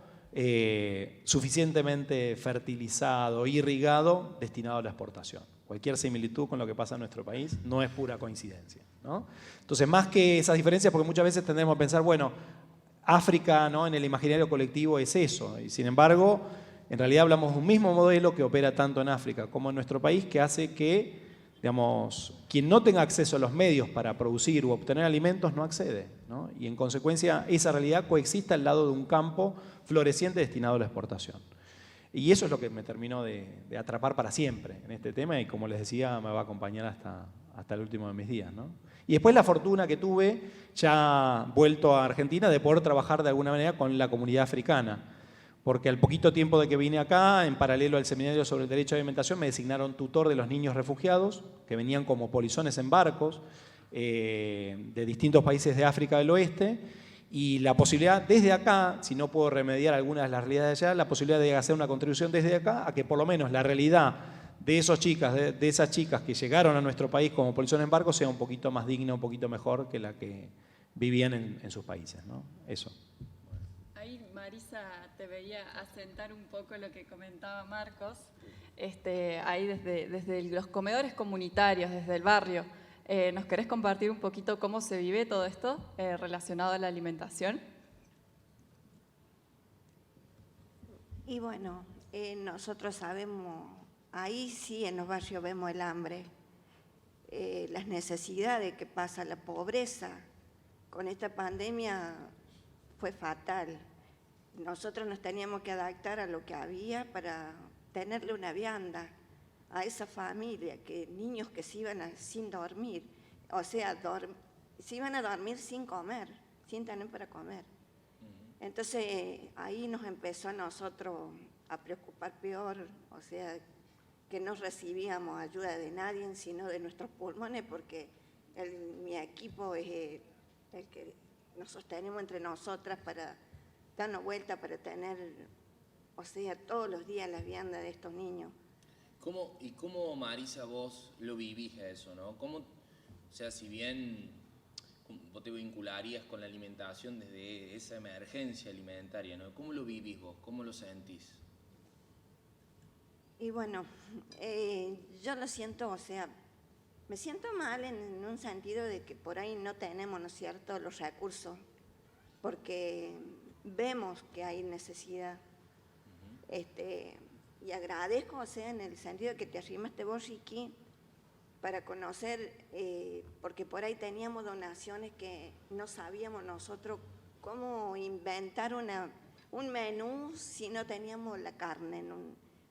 Speaker 4: suficientemente fertilizado, irrigado, destinado a la exportación. Cualquier similitud con lo que pasa en nuestro país no es pura coincidencia, ¿no? Entonces, más que esas diferencias, porque muchas veces tendremos a pensar, bueno, África, ¿no?, en el imaginario colectivo es eso, y sin embargo, en realidad hablamos de un mismo modelo que opera tanto en África como en nuestro país, que hace que, digamos, quien no tenga acceso a los medios para producir u obtener alimentos no accede, ¿no? Y en consecuencia esa realidad coexiste al lado de un campo floreciente destinado a la exportación. Y eso es lo que me terminó de atrapar para siempre en este tema y, como les decía, me va a acompañar hasta el último de mis días, ¿no? Y después la fortuna que tuve, ya vuelto a Argentina, de poder trabajar de alguna manera con la comunidad africana. Porque al poquito tiempo de que vine acá, en paralelo al seminario sobre el derecho a la alimentación, me designaron tutor de los niños refugiados, que venían como polizones en barcos de distintos países de África del Oeste, y la posibilidad desde acá, si no puedo remediar algunas de las realidades de allá, la posibilidad de hacer una contribución desde acá a que por lo menos la realidad de esas chicas que llegaron a nuestro país como polizones en barcos sea un poquito más digna, un poquito mejor que la que vivían en sus países, ¿no? Eso.
Speaker 1: Ahí, Marisa, te veía asentar un poco lo que comentaba Marcos, ahí desde los comedores comunitarios, desde el barrio. ¿Nos querés compartir un poquito cómo se vive todo esto relacionado a la alimentación?
Speaker 6: Y bueno, nosotros sabemos, ahí sí en los barrios vemos el hambre, las necesidades que pasa, la pobreza. Con esta pandemia fue fatal. Nosotros nos teníamos que adaptar a lo que había para tenerle una vianda a esa familia, que niños que se iban sin dormir, o sea, se iban a dormir sin comer, sin tener para comer. Entonces ahí nos empezó a nosotros a preocupar peor, o sea, que no recibíamos ayuda de nadie, sino de nuestros pulmones, porque mi equipo es el que nos sostenemos entre nosotras para darnos vuelta, para tener, o sea, todos los días las viandas de estos niños.
Speaker 2: ¿Cómo, Marisa, vos lo vivís a eso, no? O sea, si bien vos te vincularías con la alimentación desde esa emergencia alimentaria, ¿no? ¿Cómo lo vivís vos? ¿Cómo lo sentís?
Speaker 6: Y bueno, yo lo siento, o sea, me siento mal en un sentido de que por ahí no tenemos, ¿no es cierto?, los recursos, porque vemos que hay necesidad. Y agradezco, o sea, en el sentido de que te arrimaste vos, Ricky, para conocer, porque por ahí teníamos donaciones que no sabíamos nosotros cómo inventar un menú si no teníamos la carne,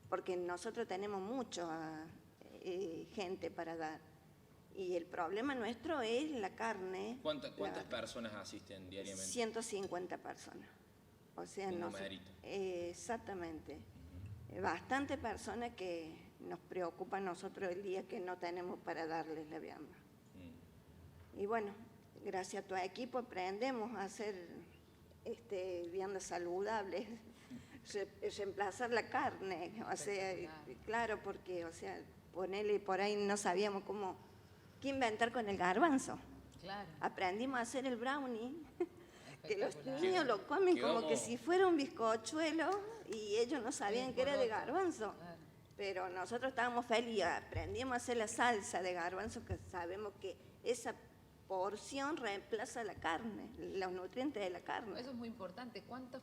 Speaker 6: porque nosotros tenemos mucha gente para dar. Y el problema nuestro es la carne.
Speaker 2: ¿Cuántas personas asisten diariamente?
Speaker 6: 150 personas. O sea, exactamente. Bastantes personas que nos preocupan nosotros el día que no tenemos para darles la vianda. Y bueno, gracias a tu equipo aprendemos a hacer viandas saludables, reemplazar la carne, o sea, claro, porque, o sea, ponerle por ahí no sabíamos qué inventar con el garbanzo.
Speaker 3: Claro.
Speaker 6: Aprendimos a hacer el brownie, que los niños lo comen como que si fuera un bizcochuelo y ellos no sabían que era de garbanzo. Claro. Pero nosotros estábamos felices, aprendimos a hacer la salsa de garbanzo, que sabemos que esa porción reemplaza la carne, los nutrientes de la carne.
Speaker 3: Eso es muy importante. ¿Cuántas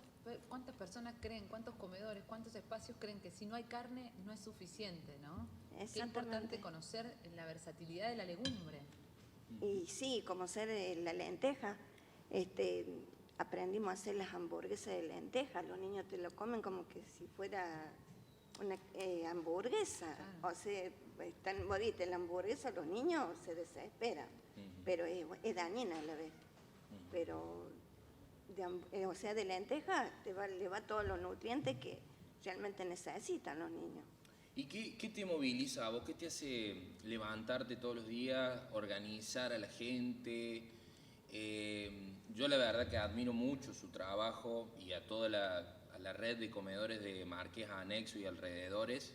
Speaker 3: personas creen, cuántos comedores, cuántos espacios creen que si no hay carne no es suficiente, ¿no? Qué importante conocer la versatilidad de la legumbre.
Speaker 6: Y sí, conocer la lenteja. Aprendimos a hacer las hamburguesas de lenteja. Los niños te lo comen como que si fuera una hamburguesa. Claro. O sea, vos diste la hamburguesa, los niños se desesperan. Pero es dañina a la vez. Pero, o sea, de lenteja le va todos los nutrientes que realmente necesitan los niños.
Speaker 2: ¿Y qué te moviliza a vos? ¿Qué te hace levantarte todos los días, organizar a la gente? Yo la verdad que admiro mucho su trabajo y a toda la red de comedores de Marqués Anexo y alrededores.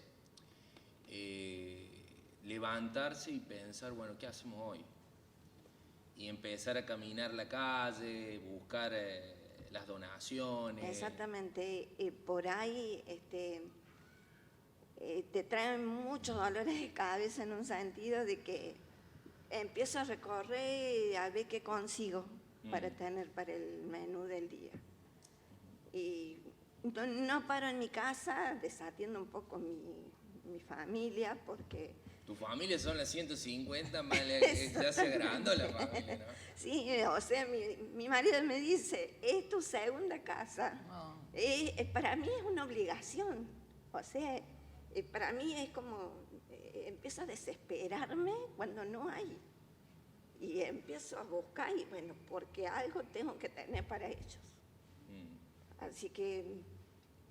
Speaker 2: Levantarse y pensar, bueno, ¿qué hacemos hoy? Y empezar a caminar la calle, buscar las donaciones.
Speaker 6: Exactamente. Por ahí te traen muchos dolores de cabeza en un sentido de que empiezo a recorrer a ver qué consigo para tener para el menú del día. Y no paro en mi casa, desatiendo un poco mi familia, porque...
Speaker 2: Tu familia son las 150, más se hace agrandó la familia, ¿no?
Speaker 6: Sí, o sea, mi marido me dice, es tu segunda casa. Oh. Para mí es una obligación. O sea, para mí es como, empiezo a desesperarme cuando no hay. Y empiezo a buscar y bueno, porque algo tengo que tener para ellos. Así que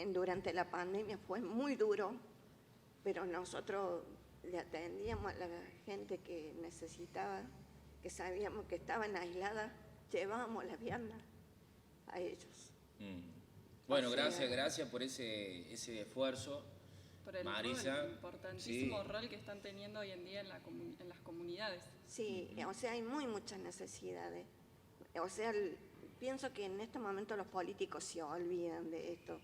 Speaker 6: durante la pandemia fue muy duro, pero nosotros le atendíamos a la gente que necesitaba, que sabíamos que estaban aisladas, llevábamos la vianda a ellos.
Speaker 2: Bueno, gracias por ese esfuerzo.
Speaker 1: Por el importantísimo rol que están teniendo hoy en día en las comunidades.
Speaker 6: Sí, o sea, hay muchas necesidades. O sea, pienso que en este momento los políticos se olvidan de esto,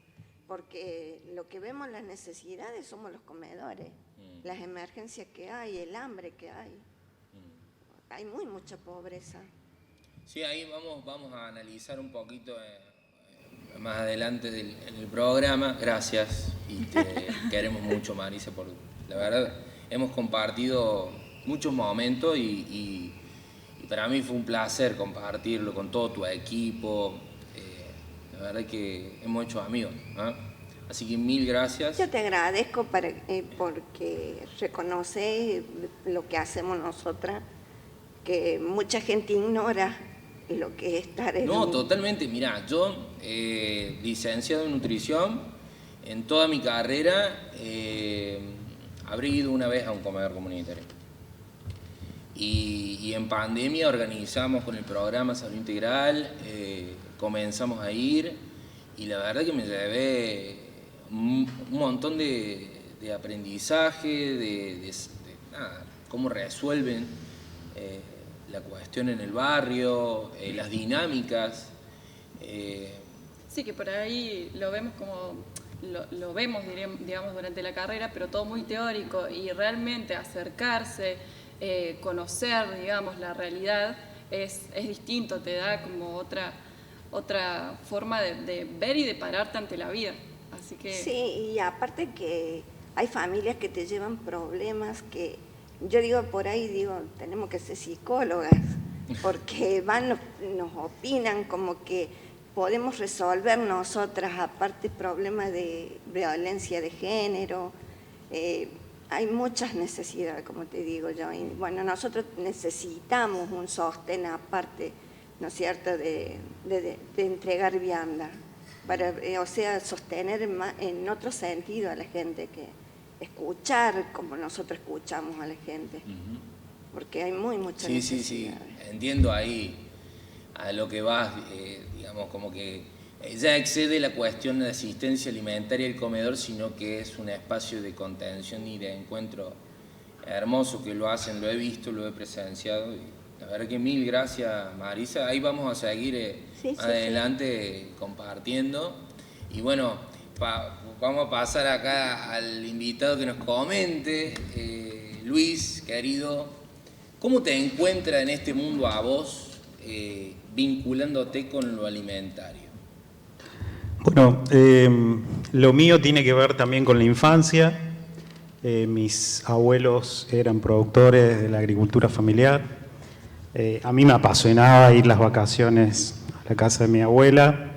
Speaker 6: porque lo que vemos las necesidades somos los comedores, las emergencias que hay, el hambre que hay. Hay mucha pobreza.
Speaker 2: Sí, ahí vamos a analizar un poquito más adelante en el programa. Gracias y te queremos mucho, Marisa, por la verdad hemos compartido muchos momentos y para mí fue un placer compartirlo con todo tu equipo. La verdad que hemos hecho amigos, ¿eh? Así que mil gracias.
Speaker 6: Yo te agradezco porque reconoces lo que hacemos nosotras, que mucha gente ignora lo que es estar en...
Speaker 2: No, totalmente. Mirá, yo, licenciado en nutrición, en toda mi carrera habré ido una vez a un comedor comunitario. Y en pandemia organizamos con el programa Salud Integral, comenzamos a ir y la verdad que me llevé un montón de aprendizaje, de cómo resuelven la cuestión en el barrio, las dinámicas.
Speaker 1: Sí, que por ahí lo vemos como lo vemos, digamos, durante la carrera, pero todo muy teórico, y realmente acercarse, conocer, digamos, la realidad es distinto, te da como otra forma de ver y de pararte ante la vida. Así que...
Speaker 6: Sí, y aparte que hay familias que te llevan problemas que, yo digo por ahí, digo, tenemos que ser psicólogas, porque nos opinan como que podemos resolver nosotras, aparte problemas de violencia de género, hay muchas necesidades, como te digo yo, y bueno, nosotros necesitamos un sostén aparte, ¿no es cierto?, de entregar vianda, para, o sea, sostener en otro sentido a la gente, que escuchar como nosotros escuchamos a la gente, porque hay muchas necesidades.
Speaker 2: Sí, entiendo ahí a lo que vas, digamos, como que ya excede la cuestión de asistencia alimentaria del comedor, sino que es un espacio de contención y de encuentro hermoso que lo hacen, lo he visto, lo he presenciado. Y la verdad que mil gracias, Marisa. Ahí vamos a seguir adelante compartiendo. Y bueno, vamos a pasar acá al invitado que nos comente. Luis, querido, ¿cómo te encuentras en este mundo a vos, vinculándote con lo alimentario?
Speaker 5: Bueno, lo mío tiene que ver también con la infancia. Mis abuelos eran productores de la agricultura familiar. A mí me apasionaba ir las vacaciones a la casa de mi abuela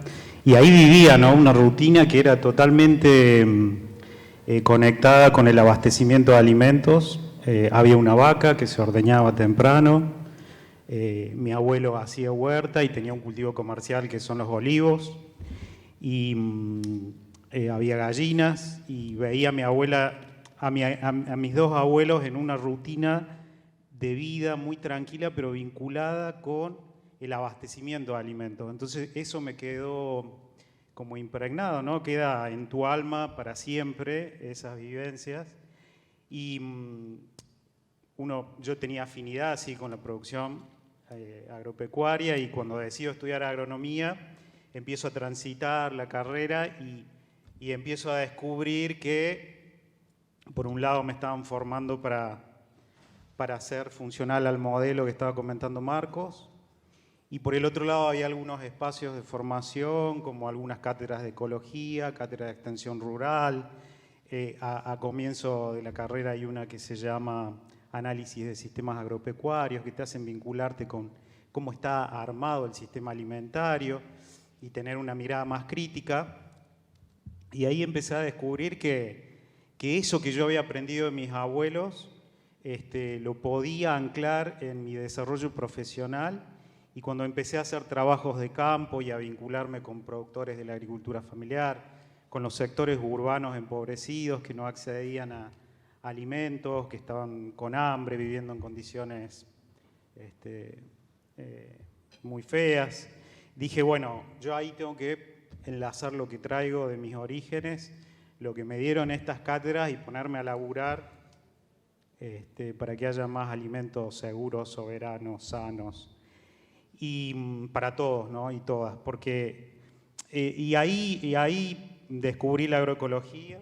Speaker 5: y ahí vivía, ¿no?, una rutina que era totalmente conectada con el abastecimiento de alimentos. Había una vaca que se ordeñaba temprano. Mi abuelo hacía huerta y tenía un cultivo comercial que son los olivos. Y había gallinas y veía a mi abuela, a mis dos abuelos en una rutina de vida muy tranquila, pero vinculada con el abastecimiento de alimentos. Entonces eso me quedó como impregnado, ¿no? Queda en tu alma para siempre esas vivencias. Y yo tenía afinidad así con la producción agropecuaria, y cuando decido estudiar agronomía, empiezo a transitar la carrera y empiezo a descubrir que, por un lado, me estaban formando para ser funcional al modelo que estaba comentando Marcos, y por el otro lado había algunos espacios de formación, como algunas cátedras de ecología, cátedras de extensión rural. A comienzo de la carrera hay una que se llama Análisis de Sistemas Agropecuarios, que te hacen vincularte con cómo está armado el sistema alimentario y tener una mirada más crítica. Y ahí empecé a descubrir que eso que yo había aprendido de mis abuelos lo podía anclar en mi desarrollo profesional, y cuando empecé a hacer trabajos de campo y a vincularme con productores de la agricultura familiar, con los sectores urbanos empobrecidos que no accedían a alimentos, que estaban con hambre, viviendo en condiciones muy feas, dije, bueno, yo ahí tengo que enlazar lo que traigo de mis orígenes, lo que me dieron estas cátedras, y ponerme a laburar para que haya más alimentos seguros, soberanos, sanos, y para todos, ¿no?, y todas, porque y ahí descubrí la agroecología.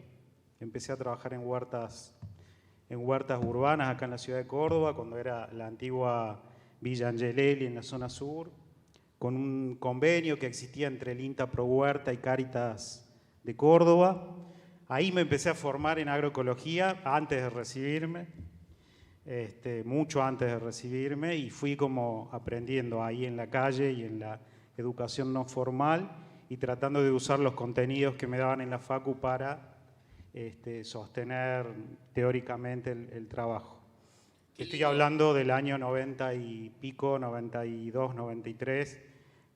Speaker 5: Empecé a trabajar en huertas urbanas acá en la ciudad de Córdoba, cuando era la antigua Villa Angelelli en la zona sur, con un convenio que existía entre el INTA Pro Huerta y Cáritas de Córdoba. Ahí me empecé a formar en agroecología antes de recibirme, mucho antes de recibirme, y fui como aprendiendo ahí en la calle y en la educación no formal, y tratando de usar los contenidos que me daban en la facu para sostener teóricamente el trabajo. Estoy hablando del año 90 y pico, 92, 93,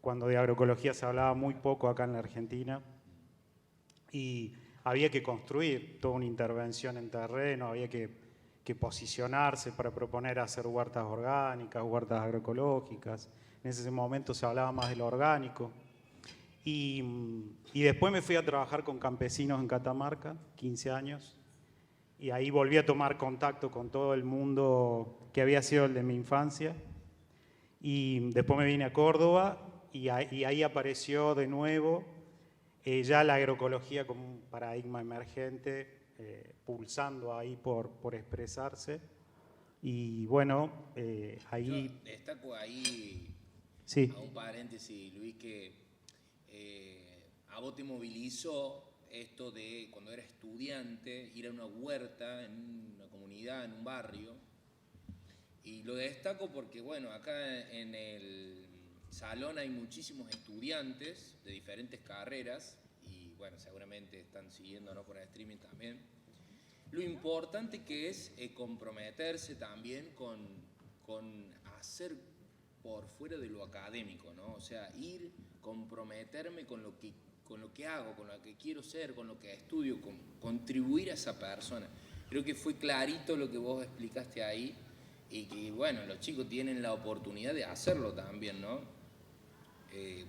Speaker 5: cuando de agroecología se hablaba muy poco acá en la Argentina, y había que construir toda una intervención en terreno, había que posicionarse para proponer hacer huertas orgánicas, huertas agroecológicas. En ese momento se hablaba más de lo orgánico. Y después me fui a trabajar con campesinos en Catamarca, 15 años, y ahí volví a tomar contacto con todo el mundo que había sido el de mi infancia. Y después me vine a Córdoba, y ahí apareció de nuevo Ya la agroecología como un paradigma emergente, pulsando ahí por expresarse. Y bueno, ahí...
Speaker 2: Yo destaco ahí,
Speaker 5: sí.
Speaker 2: a un paréntesis, Luis, que a vos te movilizó esto de cuando era estudiante, ir a una huerta en una comunidad, en un barrio. Y lo destaco porque, bueno, acá en el salón hay muchísimos estudiantes de diferentes carreras y, bueno, seguramente están siguiéndonos por el streaming también. Lo importante que es comprometerse también con hacer por fuera de lo académico, ¿no? O sea, comprometerme con lo que hago, con lo que quiero ser, con lo que estudio, contribuir a esa persona. Creo que fue clarito lo que vos explicaste ahí y que, bueno, los chicos tienen la oportunidad de hacerlo también, ¿no?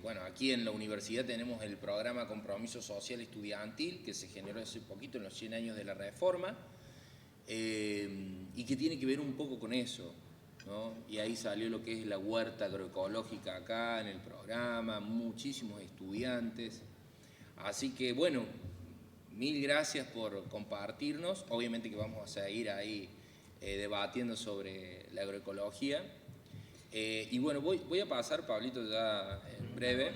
Speaker 2: Bueno, aquí en la universidad tenemos el programa Compromiso Social Estudiantil, que se generó hace poquito, en los 100 años de la Reforma, y que tiene que ver un poco con eso, ¿no? Y ahí salió lo que es la huerta agroecológica acá en el programa, muchísimos estudiantes. Así que, bueno, mil gracias por compartirnos. Obviamente que vamos a seguir ahí debatiendo sobre la agroecología. Y bueno, voy a pasar, Pablito, ya en breve.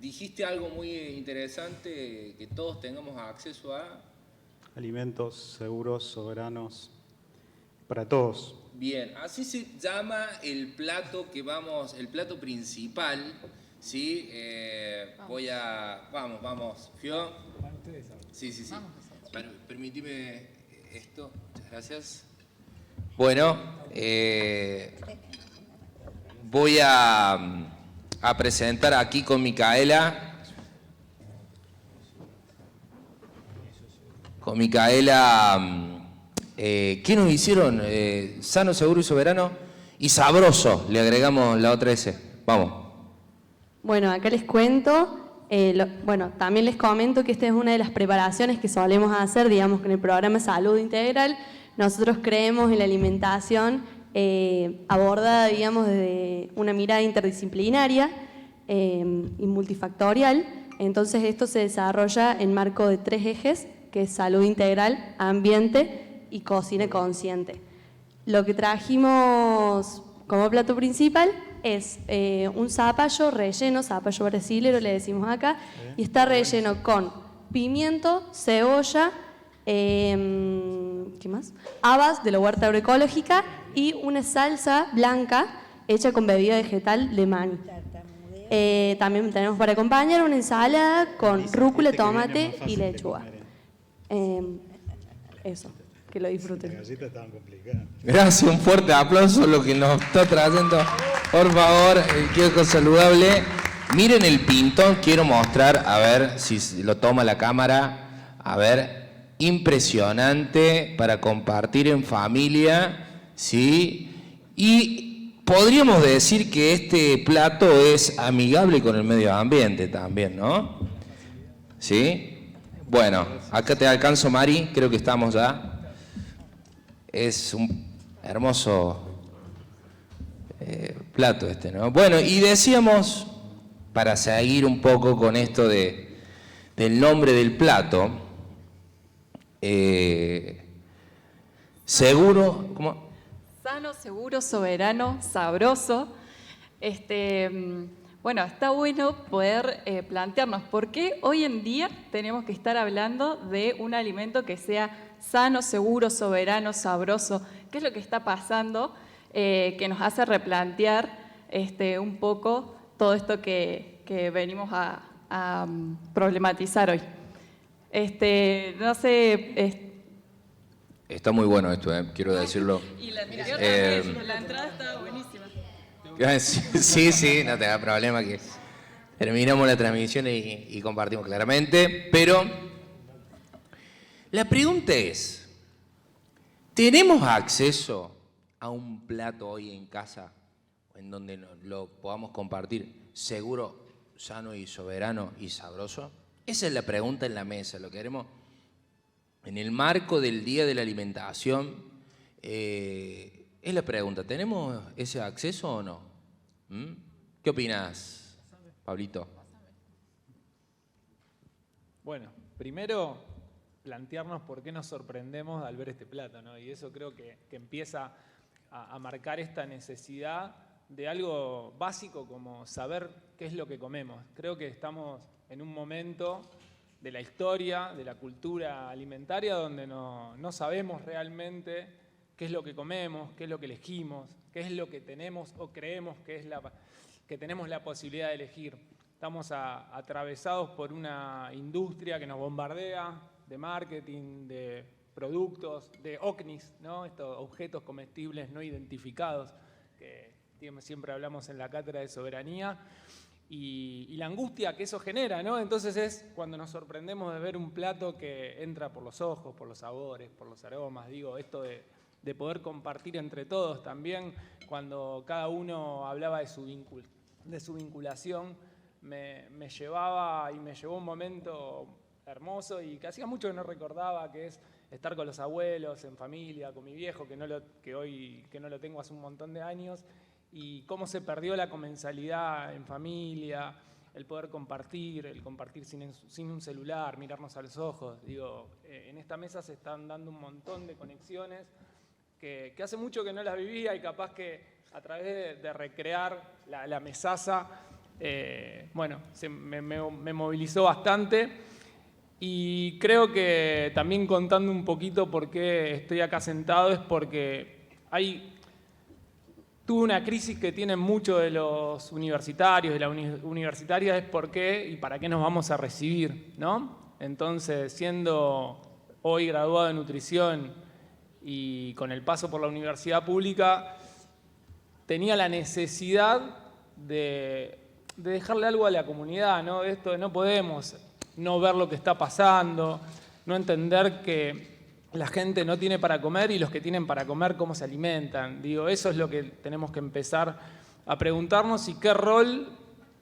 Speaker 2: Dijiste algo muy interesante, que todos tengamos acceso a...
Speaker 5: Alimentos seguros, soberanos, para todos.
Speaker 2: Bien, así se llama el plato el plato principal, ¿sí? Vamos, Fio. Sí. Permíteme esto, muchas gracias. Bueno, voy a presentar aquí con Micaela. ¿Qué nos hicieron? Sano, seguro y soberano y sabroso, le agregamos la otra S. Vamos.
Speaker 8: Bueno, acá les cuento, también les comento que esta es una de las preparaciones que solemos hacer, digamos, con el programa Salud Integral. Nosotros creemos en la alimentación abordada, digamos, desde una mirada interdisciplinaria y multifactorial. Entonces esto se desarrolla en marco de 3 ejes, que es salud integral, ambiente y cocina consciente. Lo que trajimos como plato principal es un zapallo relleno, zapallo brasilero le decimos acá, y está relleno con pimiento, cebolla, ¿qué más? Habas de la huerta agroecológica y una salsa blanca hecha con bebida vegetal de maní. También tenemos para acompañar una ensalada con rúcula, tomate y lechuga. Eso, que lo disfruten.
Speaker 5: Las galletas estaban complicadas.
Speaker 2: Gracias, un fuerte aplauso lo que nos está trayendo. Por favor, el kiosco saludable. Miren el pintón, quiero mostrar, a ver si lo toma la cámara. A ver, impresionante para compartir en familia, ¿sí? Y podríamos decir que este plato es amigable con el medio ambiente también, ¿no? ¿Sí? Bueno, acá te alcanzo, Mari, creo que estamos ya. Es un hermoso plato este, ¿no? Bueno, y decíamos, para seguir un poco con esto del nombre del plato, seguro, ¿cómo?
Speaker 1: Sano, seguro, soberano, sabroso. Bueno, está bueno poder plantearnos por qué hoy en día tenemos que estar hablando de un alimento que sea sano, seguro, soberano, sabroso. ¿Qué es lo que está pasando que nos hace replantear un poco todo esto que venimos a problematizar hoy? No sé...
Speaker 2: Está muy bueno esto, quiero decirlo.
Speaker 1: Y la anterior también, la entrada estaba buenísima.
Speaker 2: Sí, no te da problema que terminamos la transmisión y compartimos claramente, pero la pregunta es, ¿tenemos acceso a un plato hoy en casa en donde lo podamos compartir seguro, sano y soberano y sabroso? Esa es la pregunta en la mesa, lo queremos en el marco del Día de la Alimentación. Es la pregunta, ¿tenemos ese acceso o no? ¿Qué opinas, Pablito?
Speaker 7: Bueno, primero plantearnos por qué nos sorprendemos al ver este plato, ¿no? Y eso creo que empieza a marcar esta necesidad de algo básico como saber qué es lo que comemos. Creo que estamos en un momento de la historia, de la cultura alimentaria, donde no sabemos realmente qué es lo que comemos, qué es lo que elegimos, qué es lo que tenemos o creemos que tenemos la posibilidad de elegir. Estamos atravesados por una industria que nos bombardea de marketing, de productos, de OCNIs, ¿no? Estos objetos comestibles no identificados, que siempre hablamos en la cátedra de soberanía, y la angustia que eso genera, ¿no? Entonces es cuando nos sorprendemos de ver un plato que entra por los ojos, por los sabores, por los aromas, digo, esto de poder compartir entre todos también, cuando cada uno hablaba de su vinculación, me llevaba y me llevó un momento hermoso y que hacía mucho que no recordaba, que es estar con los abuelos, en familia, con mi viejo, que no lo tengo hace un montón de años, y cómo se perdió la comensalidad en familia, el poder compartir, el compartir sin un celular, mirarnos a los ojos. Digo, en esta mesa se están dando un montón de conexiones que hace mucho que no las vivía y capaz que a través de recrear la mesaza, bueno, me movilizó bastante. Y creo que también contando un poquito por qué estoy acá sentado es porque tuve una crisis que tienen muchos de los universitarios, de la universitaria, es por qué y para qué nos vamos a recibir, ¿no? Entonces, siendo hoy graduado de nutrición y con el paso por la universidad pública, tenía la necesidad de dejarle algo a la comunidad, ¿no? Esto de no podemos no ver lo que está pasando, no entender que la gente no tiene para comer y los que tienen para comer, cómo se alimentan. Digo, eso es lo que tenemos que empezar a preguntarnos y qué rol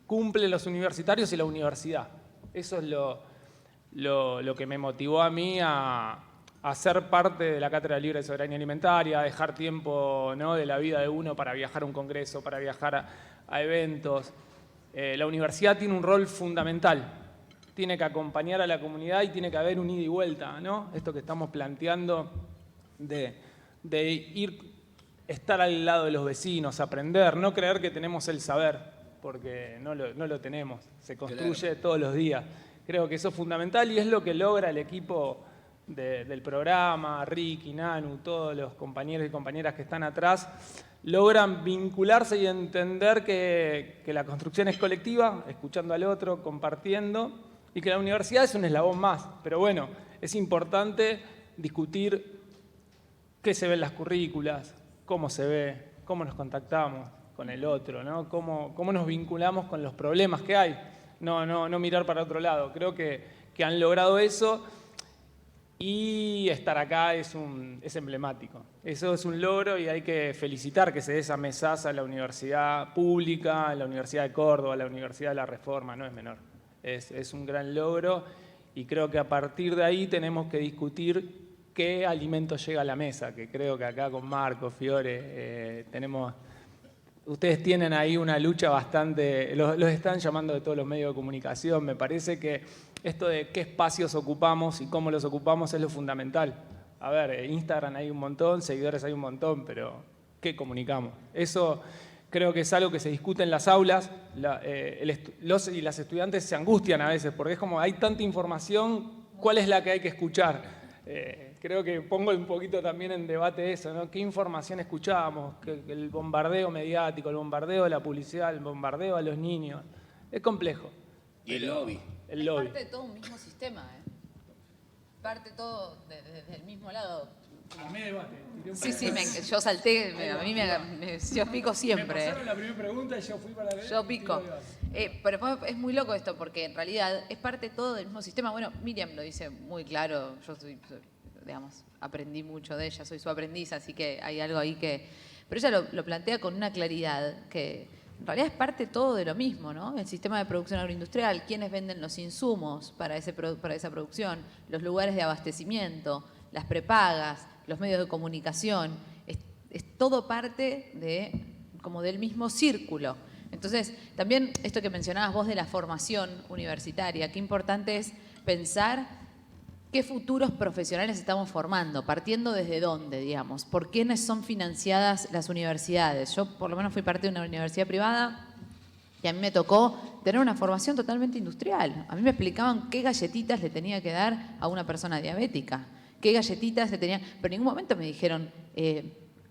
Speaker 7: cumplen los universitarios y la universidad. Eso es lo que me motivó a mí a ser parte de la Cátedra Libre de Soberanía Alimentaria, a dejar tiempo, ¿no?, de la vida de uno para viajar a un congreso, para viajar a eventos. La universidad tiene un rol fundamental. Tiene que acompañar a la comunidad y tiene que haber un ida y vuelta, ¿no? Esto que estamos planteando de estar al lado de los vecinos, aprender, no creer que tenemos el saber, porque no lo tenemos, se construye todos los días. Creo que eso es fundamental y es lo que logra el equipo del programa, Ricky, Nanu, todos los compañeros y compañeras que están atrás, logran vincularse y entender que la construcción es colectiva, escuchando al otro, compartiendo, y que la universidad es un eslabón más. Pero bueno, es importante discutir qué se ve en las currículas, cómo se ve, cómo nos contactamos con el otro, ¿no? Cómo nos vinculamos con los problemas que hay. No mirar para otro lado. Creo que han logrado eso y estar acá es emblemático. Eso es un logro y hay que felicitar que se dé esa mesaza en la universidad pública, en la Universidad de Córdoba, en la Universidad de la Reforma, no es menor. Es un gran logro y creo que a partir de ahí tenemos que discutir qué alimento llega a la mesa, que creo que acá con Marco, Fiore, ustedes tienen ahí una lucha bastante, los están llamando de todos los medios de comunicación, me parece que esto de qué espacios ocupamos y cómo los ocupamos es lo fundamental. A ver, Instagram hay un montón, seguidores hay un montón, pero ¿qué comunicamos? Eso creo que es algo que se discute en las aulas, los y las estudiantes se angustian a veces, porque es como hay tanta información, ¿cuál es la que hay que escuchar? Creo que pongo un poquito también en debate eso, ¿no? ¿Qué información escuchamos? El bombardeo mediático, el bombardeo de la publicidad, el bombardeo a los niños. Es complejo.
Speaker 2: Y el lobby.
Speaker 3: Es parte de todo un mismo sistema, ¿eh? Parte todo desde el mismo lado.
Speaker 7: Armé debate.
Speaker 3: Sí, yo salté, yo pico siempre.
Speaker 7: Me pasaron la primera pregunta y yo fui para ver.
Speaker 3: Yo pico. Pero es muy loco esto, porque en realidad es parte todo del mismo sistema. Bueno, Miriam lo dice muy claro, yo aprendí mucho de ella, soy su aprendiz, así que hay algo ahí que... Pero ella lo plantea con una claridad que en realidad es parte todo de lo mismo, ¿no? El sistema de producción agroindustrial, quiénes venden los insumos para esa producción, los lugares de abastecimiento, las prepagas, los medios de comunicación, es todo parte del mismo círculo. Entonces, también esto que mencionabas vos de la formación universitaria, qué importante es pensar qué futuros profesionales estamos formando, partiendo desde dónde, digamos, por quiénes son financiadas las universidades. Yo por lo menos fui parte de una universidad privada y a mí me tocó tener una formación totalmente industrial. A mí me explicaban qué galletitas le tenía que dar a una persona diabética, qué galletitas le tenía, pero en ningún momento me dijeron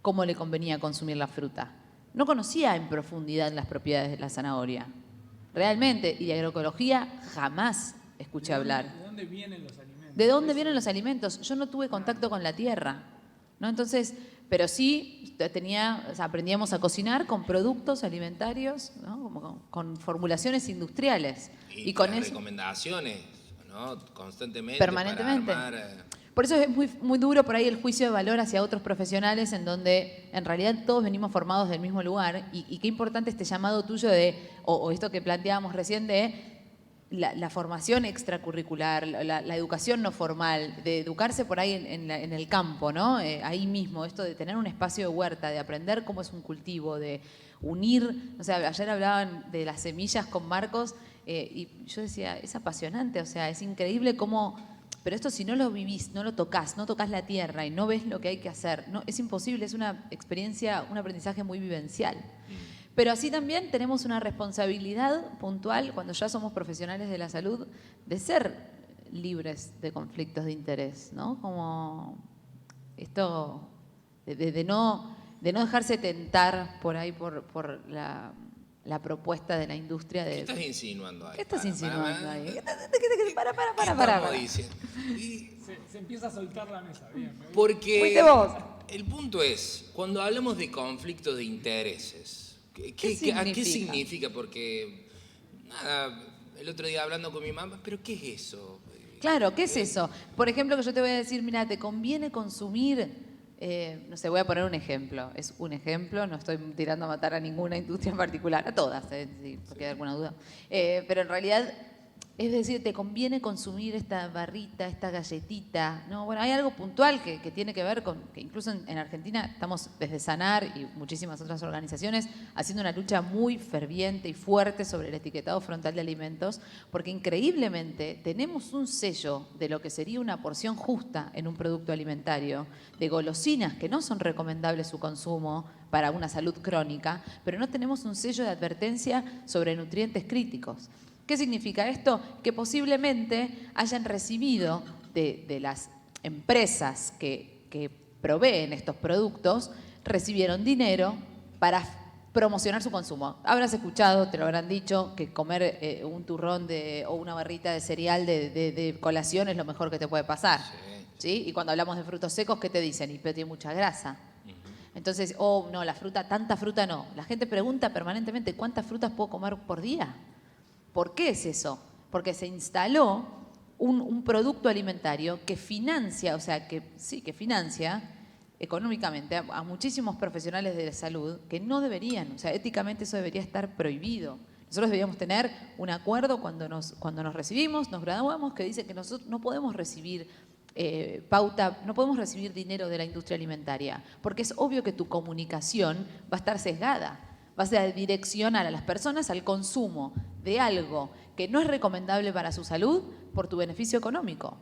Speaker 3: cómo le convenía consumir la fruta. No conocía en profundidad las propiedades de la zanahoria. Realmente, y de agroecología jamás escuché hablar.
Speaker 7: ¿De dónde vienen los alimentos?
Speaker 3: ¿De dónde vienen los alimentos? Yo no tuve contacto con la tierra, ¿no? Entonces, pero sí aprendíamos a cocinar con productos alimentarios, ¿no? Como con formulaciones industriales.
Speaker 2: Y
Speaker 3: con
Speaker 2: las
Speaker 3: eso,
Speaker 2: recomendaciones, ¿no? Constantemente.
Speaker 3: permanentemente.
Speaker 2: Para armar,
Speaker 3: Por eso es muy, muy duro por ahí el juicio de valor hacia otros profesionales en donde en realidad todos venimos formados del mismo lugar y qué importante este llamado tuyo de, o esto que planteábamos recién de la formación extracurricular, la educación no formal, de educarse por ahí en el campo, ¿no? Ahí mismo, esto de tener un espacio de huerta, de aprender cómo es un cultivo, de unir, o sea, ayer hablaban de las semillas con Marcos y yo decía, es apasionante, o sea, es increíble cómo, pero esto si no lo vivís, no lo tocas, no tocas la tierra y no ves lo que hay que hacer, no, es imposible, es una experiencia, un aprendizaje muy vivencial. Pero así también tenemos una responsabilidad puntual, cuando ya somos profesionales de la salud, de ser libres de conflictos de interés, ¿no? Como esto de no dejarse tentar por ahí por la propuesta de la industria de...
Speaker 2: ¿Qué estás insinuando ahí?
Speaker 3: ¿Qué estás insinuando ahí? Para.
Speaker 2: Estamos diciendo?
Speaker 7: Se empieza a soltar la mesa, bien.
Speaker 2: Porque
Speaker 3: Fuiste vos.
Speaker 2: el punto es, cuando hablamos de conflictos de intereses, ¿a qué significa? Porque, nada, el otro día hablando con mi mamá, ¿pero qué es eso?
Speaker 3: Claro, ¿qué es eso? Por ejemplo, que yo te voy a decir, mira, te conviene consumir, no sé, voy a poner un ejemplo. Es un ejemplo, no estoy tirando a matar a ninguna industria en particular, a todas, si porque hay alguna duda. Pero en realidad, es decir, te conviene consumir esta barrita, esta galletita, ¿no? Bueno, hay algo puntual que tiene que ver con, que incluso en Argentina estamos desde Sanar y muchísimas otras organizaciones haciendo una lucha muy ferviente y fuerte sobre el etiquetado frontal de alimentos, porque increíblemente tenemos un sello de lo que sería una porción justa en un producto alimentario, de golosinas que no son recomendables su consumo para una salud crónica, pero no tenemos un sello de advertencia sobre nutrientes críticos. ¿Qué significa esto? Que posiblemente hayan recibido de las empresas que proveen estos productos, recibieron dinero para promocionar su consumo. Habrás escuchado, te lo habrán dicho, que comer un turrón o una barrita de cereal de colación es lo mejor que te puede pasar. ¿Sí? Y cuando hablamos de frutos secos, ¿qué te dicen? Y pero tiene mucha grasa. Entonces, no, la fruta, tanta fruta no. La gente pregunta permanentemente, ¿cuántas frutas puedo comer por día? ¿Por qué es eso? Porque se instaló un producto alimentario que financia, o sea, que financia económicamente a muchísimos profesionales de la salud que no deberían, o sea, éticamente eso debería estar prohibido. Nosotros deberíamos tener un acuerdo cuando nos recibimos, nos graduamos, que dice que nosotros no podemos recibir no podemos recibir dinero de la industria alimentaria, porque es obvio que tu comunicación va a estar sesgada. Vas a direccionar a las personas al consumo de algo que no es recomendable para su salud por tu beneficio económico.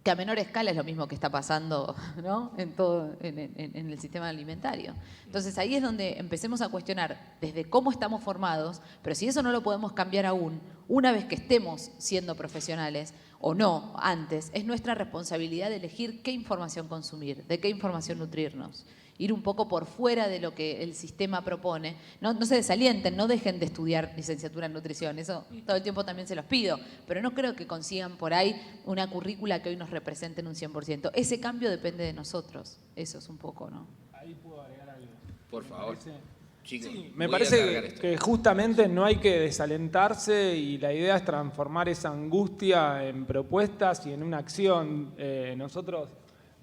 Speaker 3: Que a menor escala es lo mismo que está pasando, ¿no? en el sistema alimentario. Entonces ahí es donde empecemos a cuestionar desde cómo estamos formados, pero si eso no lo podemos cambiar aún, una vez que estemos siendo profesionales o no, antes, es nuestra responsabilidad de elegir qué información consumir, de qué información nutrirnos. Ir un poco por fuera de lo que el sistema propone. No se desalienten, no dejen de estudiar licenciatura en nutrición, eso todo el tiempo también se los pido, pero no creo que consigan por ahí una currícula que hoy nos represente en un 100%. Ese cambio depende de nosotros, eso es un poco, ¿no?
Speaker 7: Ahí puedo agregar algo.
Speaker 2: Por favor. Chicos,
Speaker 7: Sí, me parece que justamente no hay que desalentarse y la idea es transformar esa angustia en propuestas y en una acción. Nosotros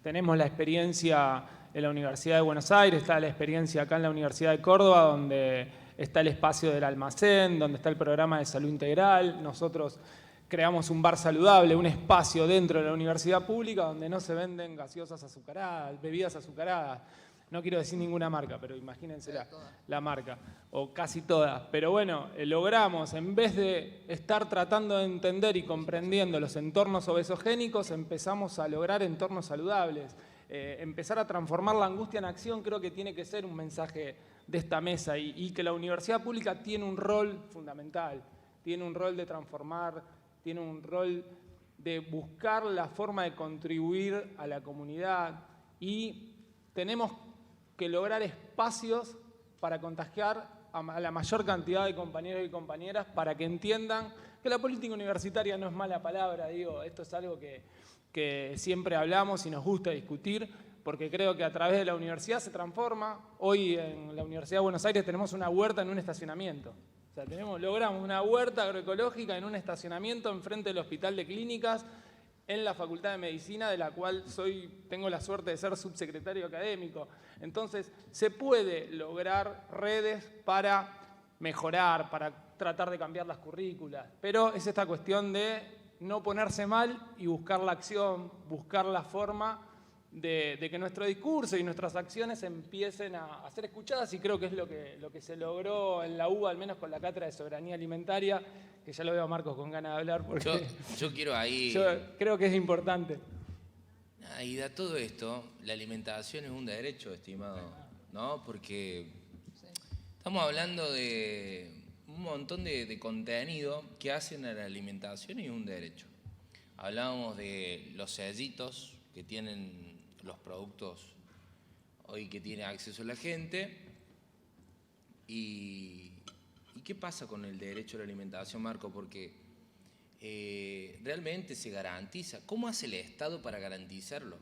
Speaker 7: tenemos la experiencia en la Universidad de Buenos Aires, está la experiencia acá en la Universidad de Córdoba, donde está el espacio del almacén, donde está el programa de salud integral. Nosotros creamos un bar saludable, un espacio dentro de la universidad pública donde no se venden gaseosas azucaradas, bebidas azucaradas. no quiero decir ninguna marca, pero imagínense la marca, o casi todas. Pero bueno, logramos, en vez de estar tratando de entender y comprendiendo los entornos obesogénicos, empezamos a lograr entornos saludables. Empezar a transformar la angustia en acción creo que tiene que ser un mensaje de esta mesa y que la universidad pública tiene un rol fundamental, tiene un rol de transformar, tiene un rol de buscar la forma de contribuir a la comunidad y tenemos que lograr espacios para contagiar a la mayor cantidad de compañeros y compañeras para que entiendan que la política universitaria no es mala palabra, digo, esto es algo que siempre hablamos y nos gusta discutir, porque creo que a través de la universidad se transforma. Hoy en la Universidad de Buenos Aires tenemos una huerta en un estacionamiento. O sea, logramos una huerta agroecológica en un estacionamiento enfrente del Hospital de Clínicas, en la Facultad de Medicina, de la cual tengo la suerte de ser subsecretario académico. Entonces, se puede lograr redes para mejorar, para tratar de cambiar las currículas, pero es esta cuestión de no ponerse mal y buscar la acción, buscar la forma de que nuestro discurso y nuestras acciones empiecen a ser escuchadas, y creo que es lo que se logró en la UBA, al menos con la cátedra de soberanía alimentaria, que ya lo veo a Marcos con ganas de hablar, porque
Speaker 2: yo quiero ahí...
Speaker 7: Yo creo que es importante.
Speaker 2: Y de todo esto, la alimentación es un derecho, estimado, ¿no? Porque estamos hablando de un montón de contenido que hacen a la alimentación y es un derecho. Hablábamos de los sellitos que tienen los productos hoy que tiene acceso la gente. ¿Y qué pasa con el derecho a la alimentación, Marco? Porque realmente se garantiza. ¿Cómo hace el Estado para garantizarlo?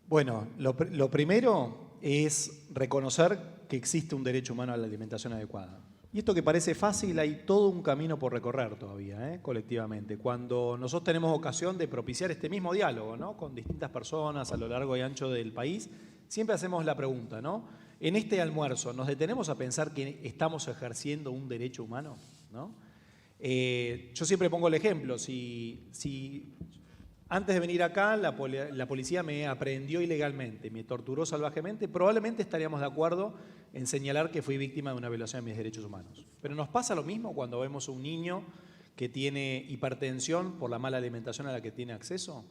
Speaker 4: Bueno, lo primero es reconocer que existe un derecho humano a la alimentación adecuada. Y esto que parece fácil, hay todo un camino por recorrer todavía, colectivamente. Cuando nosotros tenemos ocasión de propiciar este mismo diálogo, ¿no?, con distintas personas a lo largo y ancho del país, siempre hacemos la pregunta, ¿no? En este almuerzo, ¿nos detenemos a pensar que estamos ejerciendo un derecho humano? ¿No? Yo siempre pongo el ejemplo, si antes de venir acá la policía me aprehendió ilegalmente, me torturó salvajemente, probablemente estaríamos de acuerdo en señalar que fui víctima de una violación de mis derechos humanos. Pero nos pasa lo mismo cuando vemos a un niño que tiene hipertensión por la mala alimentación a la que tiene acceso,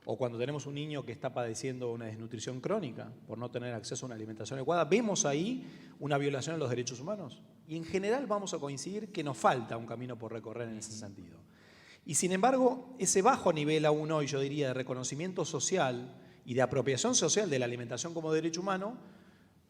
Speaker 4: o cuando tenemos un niño que está padeciendo una desnutrición crónica por no tener acceso a una alimentación adecuada. ¿Vemos ahí una violación de los derechos humanos? Y en general vamos a coincidir que nos falta un camino por recorrer en ese sentido. Y sin embargo, ese bajo nivel aún hoy, yo diría, de reconocimiento social y de apropiación social de la alimentación como derecho humano,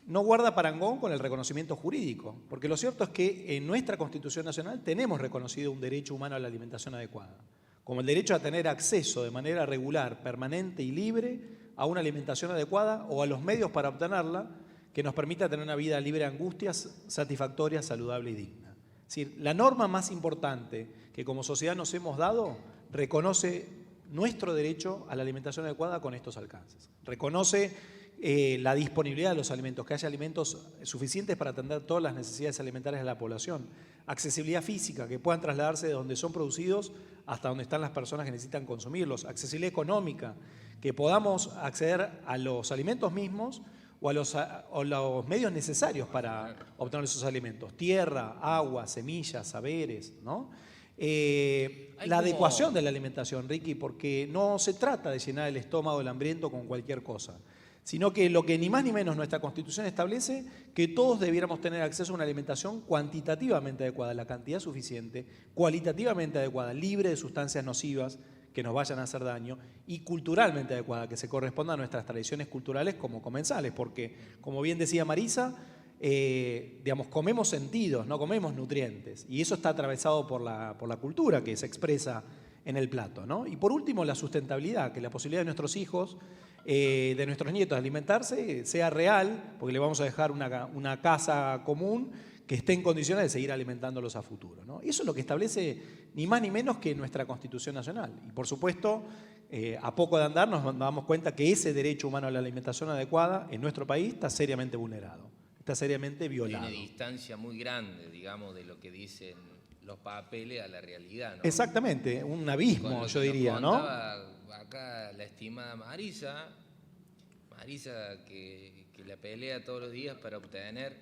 Speaker 4: no guarda parangón con el reconocimiento jurídico, porque lo cierto es que en nuestra Constitución Nacional tenemos reconocido un derecho humano a la alimentación adecuada, como el derecho a tener acceso de manera regular, permanente y libre a una alimentación adecuada o a los medios para obtenerla que nos permita tener una vida libre de angustias, satisfactoria, saludable y digna. Es decir, la norma más importante que como sociedad nos hemos dado reconoce nuestro derecho a la alimentación adecuada con estos alcances. Reconoce la disponibilidad de los alimentos, que haya alimentos suficientes para atender todas las necesidades alimentarias de la población. Accesibilidad física, que puedan trasladarse de donde son producidos hasta donde están las personas que necesitan consumirlos. Accesibilidad económica, que podamos acceder a los alimentos mismos o a los medios necesarios para obtener esos alimentos. Tierra, agua, semillas, saberes, ¿no? La adecuación de la alimentación, Ricky, porque no se trata de llenar el estómago del hambriento con cualquier cosa, sino que lo que ni más ni menos nuestra Constitución establece, que todos debiéramos tener acceso a una alimentación cuantitativamente adecuada, la cantidad suficiente, cualitativamente adecuada, libre de sustancias nocivas que nos vayan a hacer daño, y culturalmente adecuada, que se corresponda a nuestras tradiciones culturales como comensales, porque, como bien decía Marisa, comemos sentidos, no comemos nutrientes, y eso está atravesado por la cultura que se expresa en el plato, ¿no? Y por último, la sustentabilidad, que la posibilidad de nuestros hijos, de nuestros nietos de alimentarse sea real, porque le vamos a dejar una casa común que esté en condiciones de seguir alimentándolos a futuro, ¿no? Eso es lo que establece ni más ni menos que nuestra Constitución Nacional. Y por supuesto, a poco de andar nos damos cuenta que ese derecho humano a la alimentación adecuada en nuestro país está seriamente vulnerado, está seriamente violado.
Speaker 2: Hay una distancia muy grande, digamos, de lo que dicen los papeles a la realidad, ¿no?
Speaker 4: Exactamente, un abismo, yo diría, ¿no?
Speaker 2: Acá la estimada Marisa Marisa, que la pelea todos los días para obtener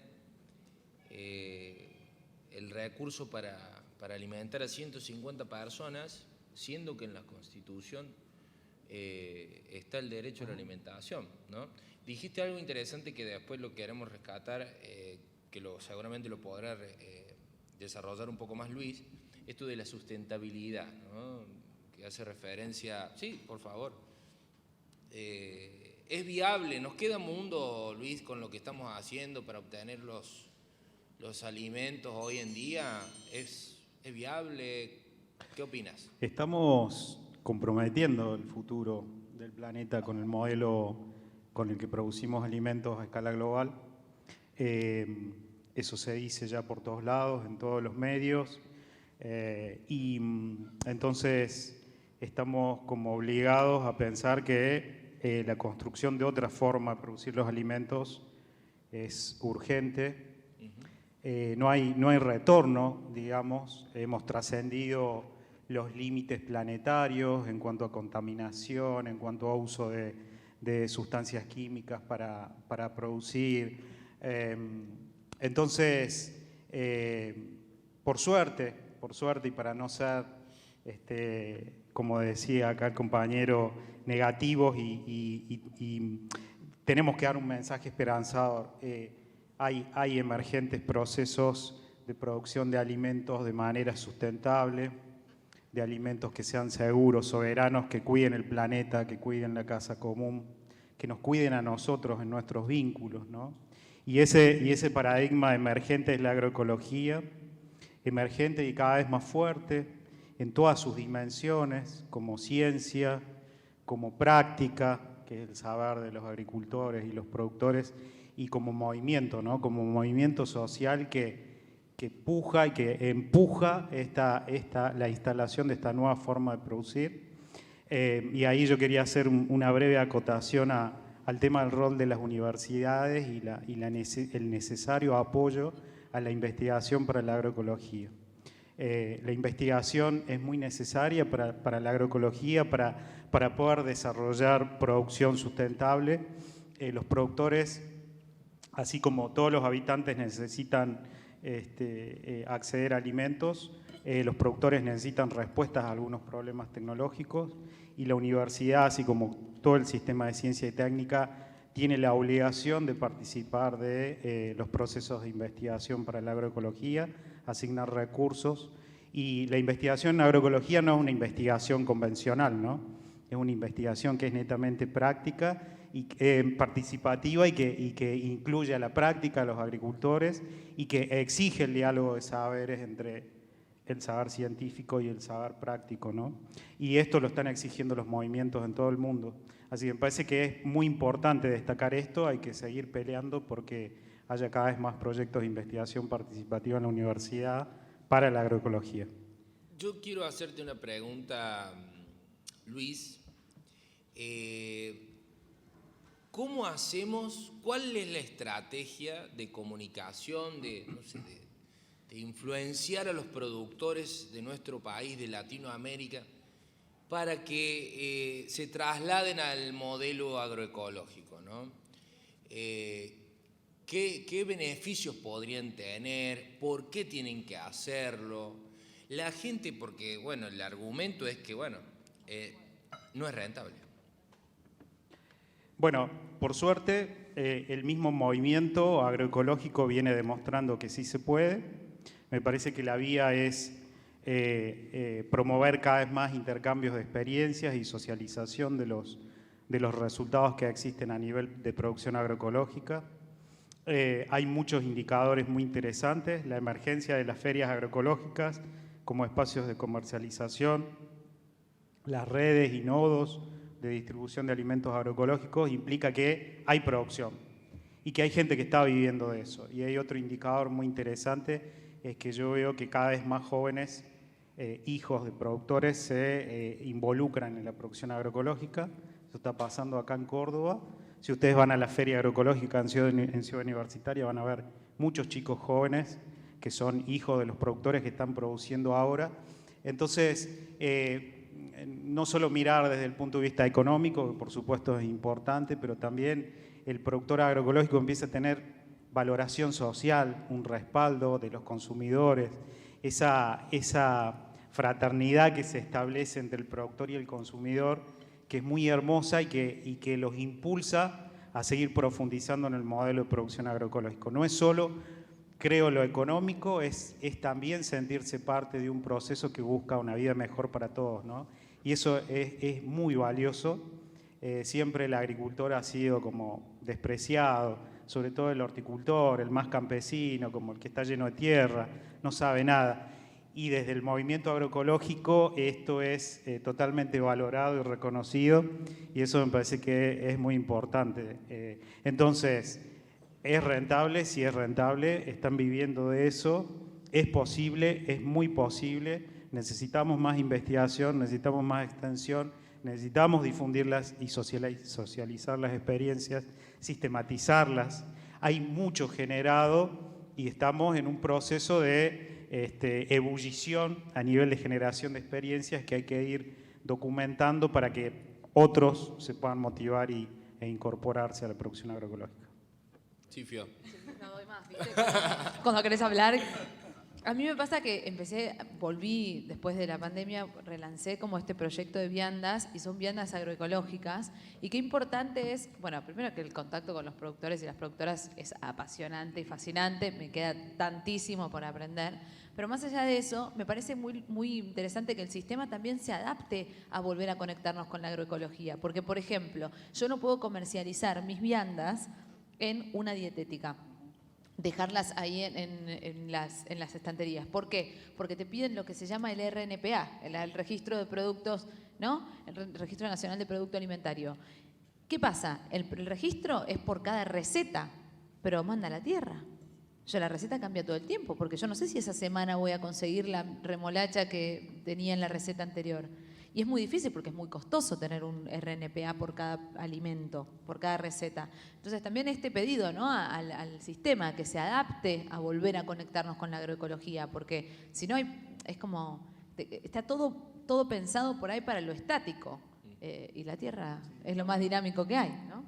Speaker 2: el recurso para alimentar a 150 personas, siendo que en la Constitución está el derecho a la alimentación, ¿no? Dijiste algo interesante que después lo queremos rescatar, que seguramente lo podrá desarrollar un poco más Luis, esto de la sustentabilidad, ¿no? Que hace referencia... Sí, por favor. ¿Es viable? ¿Nos queda mundo, Luis, con lo que estamos haciendo para obtener los alimentos hoy en día? ¿Es viable? ¿Qué opinas?
Speaker 5: Estamos comprometiendo el futuro del planeta con el modelo con el que producimos alimentos a escala global. Eso se dice ya por todos lados, en todos los medios. Y entonces estamos como obligados a pensar que la construcción de otra forma de producir los alimentos es urgente. No hay retorno, digamos. Hemos trascendido los límites planetarios en cuanto a contaminación, en cuanto a uso de sustancias químicas para producir. Entonces, por suerte y para no ser, como decía acá el compañero, negativos y tenemos que dar un mensaje esperanzador. Hay emergentes procesos de producción de alimentos de manera sustentable, de alimentos que sean seguros, soberanos, que cuiden el planeta, que cuiden la casa común, que nos cuiden a nosotros en nuestros vínculos, ¿no? Y ese paradigma emergente es la agroecología, emergente y cada vez más fuerte en todas sus dimensiones, como ciencia, como práctica, que es el saber de los agricultores y los productores, y como movimiento, ¿no? Como movimiento social que puja y que empuja la instalación de esta nueva forma de producir. Y ahí yo quería hacer una breve acotación al tema del rol de las universidades y el necesario apoyo a la investigación para la agroecología. La investigación es muy necesaria para la agroecología, para poder desarrollar producción sustentable. Los productores, así como todos los habitantes, necesitan acceder a alimentos. Los productores necesitan respuestas a algunos problemas tecnológicos y la universidad, así como todo el sistema de ciencia y técnica, tiene la obligación de participar de los procesos de investigación para la agroecología, asignar recursos. Y la investigación en agroecología no es una investigación convencional, ¿no? Es una investigación que es netamente práctica y participativa y que incluye a la práctica a los agricultores y que exige el diálogo de saberes entre el saber científico y el saber práctico, ¿no? Y esto lo están exigiendo los movimientos en todo el mundo. Así que me parece que es muy importante destacar esto, hay que seguir peleando porque haya cada vez más proyectos de investigación participativa en la universidad para la agroecología.
Speaker 2: Yo quiero hacerte una pregunta, Luis. ¿Cómo hacemos, cuál es la estrategia de comunicación, de influenciar a los productores de nuestro país, de Latinoamérica, para que se trasladen al modelo agroecológico, ¿no? ¿Qué beneficios podrían tener? ¿Por qué tienen que hacerlo? La gente, porque bueno, el argumento es que bueno, no es rentable.
Speaker 5: Bueno, por suerte, el mismo movimiento agroecológico viene demostrando que sí se puede. Me parece que la vía es promover cada vez más intercambios de experiencias y socialización de los resultados que existen a nivel de producción agroecológica. Hay muchos indicadores muy interesantes, la emergencia de las ferias agroecológicas como espacios de comercialización, las redes y nodos de distribución de alimentos agroecológicos implica que hay producción y que hay gente que está viviendo de eso. Y hay otro indicador muy interesante, es que yo veo que cada vez más jóvenes, hijos de productores, se involucran en la producción agroecológica. Eso está pasando acá en Córdoba. Si ustedes van a la feria agroecológica en Ciudad Universitaria, van a ver muchos chicos jóvenes que son hijos de los productores que están produciendo ahora. Entonces, no solo mirar desde el punto de vista económico, que por supuesto es importante, pero también el productor agroecológico empieza a tener valoración social, un respaldo de los consumidores, esa fraternidad que se establece entre el productor y el consumidor, que es muy hermosa y que los impulsa a seguir profundizando en el modelo de producción agroecológico. No es solo, creo, lo económico, es también sentirse parte de un proceso que busca una vida mejor para todos, ¿no? Y eso es muy valioso. Siempre el agricultor ha sido como despreciado, sobre todo el horticultor, el más campesino, como el que está lleno de tierra, no sabe nada. Y desde el movimiento agroecológico esto es totalmente valorado y reconocido, y eso me parece que es muy importante. Entonces, ¿es rentable? Sí es rentable, están viviendo de eso, es posible, es muy posible, necesitamos más investigación, necesitamos más extensión, necesitamos difundirlas y socializar las experiencias, sistematizarlas. Hay mucho generado y estamos en un proceso de ebullición a nivel de generación de experiencias que hay que ir documentando para que otros se puedan motivar e incorporarse a la producción agroecológica.
Speaker 2: Sí, Fio.
Speaker 3: No doy más, ¿viste? Cuando querés hablar. A mí me pasa que volví después de la pandemia, relancé como este proyecto de viandas, y son viandas agroecológicas. Y qué importante es, bueno, primero que el contacto con los productores y las productoras es apasionante y fascinante, me queda tantísimo por aprender. Pero más allá de eso, me parece muy, muy interesante que el sistema también se adapte a volver a conectarnos con la agroecología. Porque, por ejemplo, yo no puedo comercializar mis viandas en una dietética, dejarlas ahí en las estanterías. ¿Por qué? Porque te piden lo que se llama el RNPA, el registro de productos, ¿no? El Registro Nacional de Producto Alimentario. ¿Qué pasa? El registro es por cada receta, pero manda a la tierra. La receta cambia todo el tiempo, porque yo no sé si esa semana voy a conseguir la remolacha que tenía en la receta anterior. Y es muy difícil porque es muy costoso tener un RNPA por cada alimento, por cada receta. Entonces también este pedido, ¿no?, al sistema que se adapte a volver a conectarnos con la agroecología, porque si no es como, está todo pensado por ahí para lo estático, y la tierra es lo más dinámico que hay, ¿no?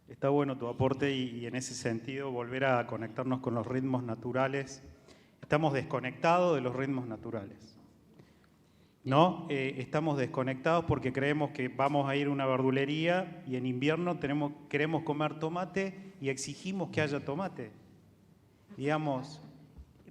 Speaker 5: Está bueno tu aporte y en ese sentido volver a conectarnos con los ritmos naturales. Estamos desconectados de los ritmos naturales. ¿No? Estamos desconectados porque creemos que vamos a ir a una verdulería y en invierno queremos comer tomate y exigimos que haya tomate. Digamos,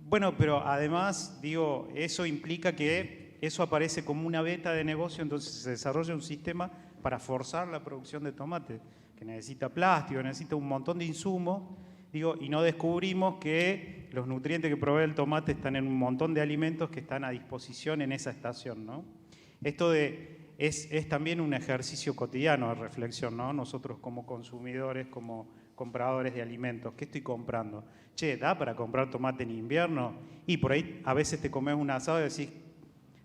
Speaker 5: bueno, pero además, digo, eso implica que eso aparece como una beta de negocio, entonces se desarrolla un sistema para forzar la producción de tomate, que necesita plástico, necesita un montón de insumos. Digo, y no descubrimos que los nutrientes que provee el tomate están en un montón de alimentos que están a disposición en esa estación, ¿no? Esto es también un ejercicio cotidiano de reflexión, ¿no? Nosotros como consumidores, como compradores de alimentos, ¿qué estoy comprando? Che, ¿da para comprar tomate en invierno? Y por ahí a veces te comes un asado y decís,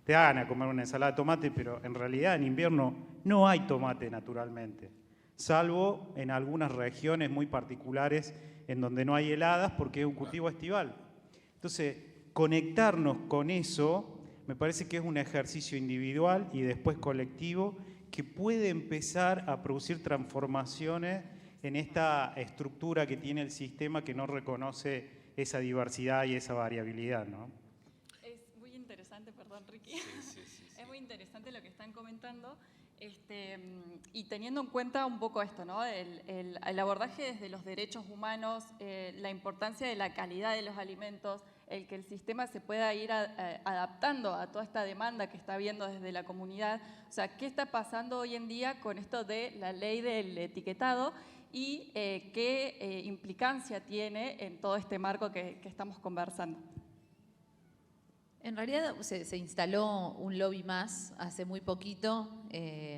Speaker 5: te da ganas de comer una ensalada de tomate, pero en realidad en invierno no hay tomate naturalmente, salvo en algunas regiones muy particulares en donde no hay heladas porque es un cultivo estival. Entonces, conectarnos con eso me parece que es un ejercicio individual y después colectivo que puede empezar a producir transformaciones en esta estructura que tiene el sistema que no reconoce esa diversidad y esa variabilidad, ¿no?
Speaker 1: Es muy interesante, perdón, Ricky. Sí. Es muy interesante lo que están comentando. Y teniendo en cuenta un poco esto, ¿no? El abordaje desde los derechos humanos, la importancia de la calidad de los alimentos, el que el sistema se pueda ir adaptando a toda esta demanda que está habiendo desde la comunidad. O sea, ¿qué está pasando hoy en día con esto de la ley del etiquetado y qué implicancia tiene en todo este marco que estamos conversando?
Speaker 3: En realidad se instaló un lobby más hace muy poquito,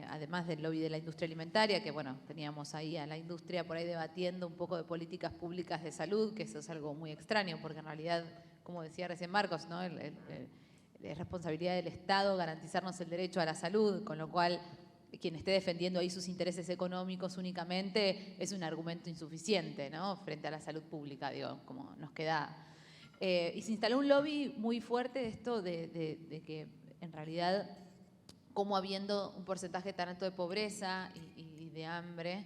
Speaker 3: además del lobby de la industria alimentaria, que bueno, teníamos ahí a la industria por ahí debatiendo un poco de políticas públicas de salud, que eso es algo muy extraño, porque en realidad, como decía recién Marcos, ¿no? Es responsabilidad del Estado garantizarnos el derecho a la salud, con lo cual quien esté defendiendo ahí sus intereses económicos únicamente es un argumento insuficiente, ¿no?, frente a la salud pública, digo, como nos queda. Y se instaló un lobby muy fuerte de esto de que en realidad cómo habiendo un porcentaje tan alto de pobreza y de hambre,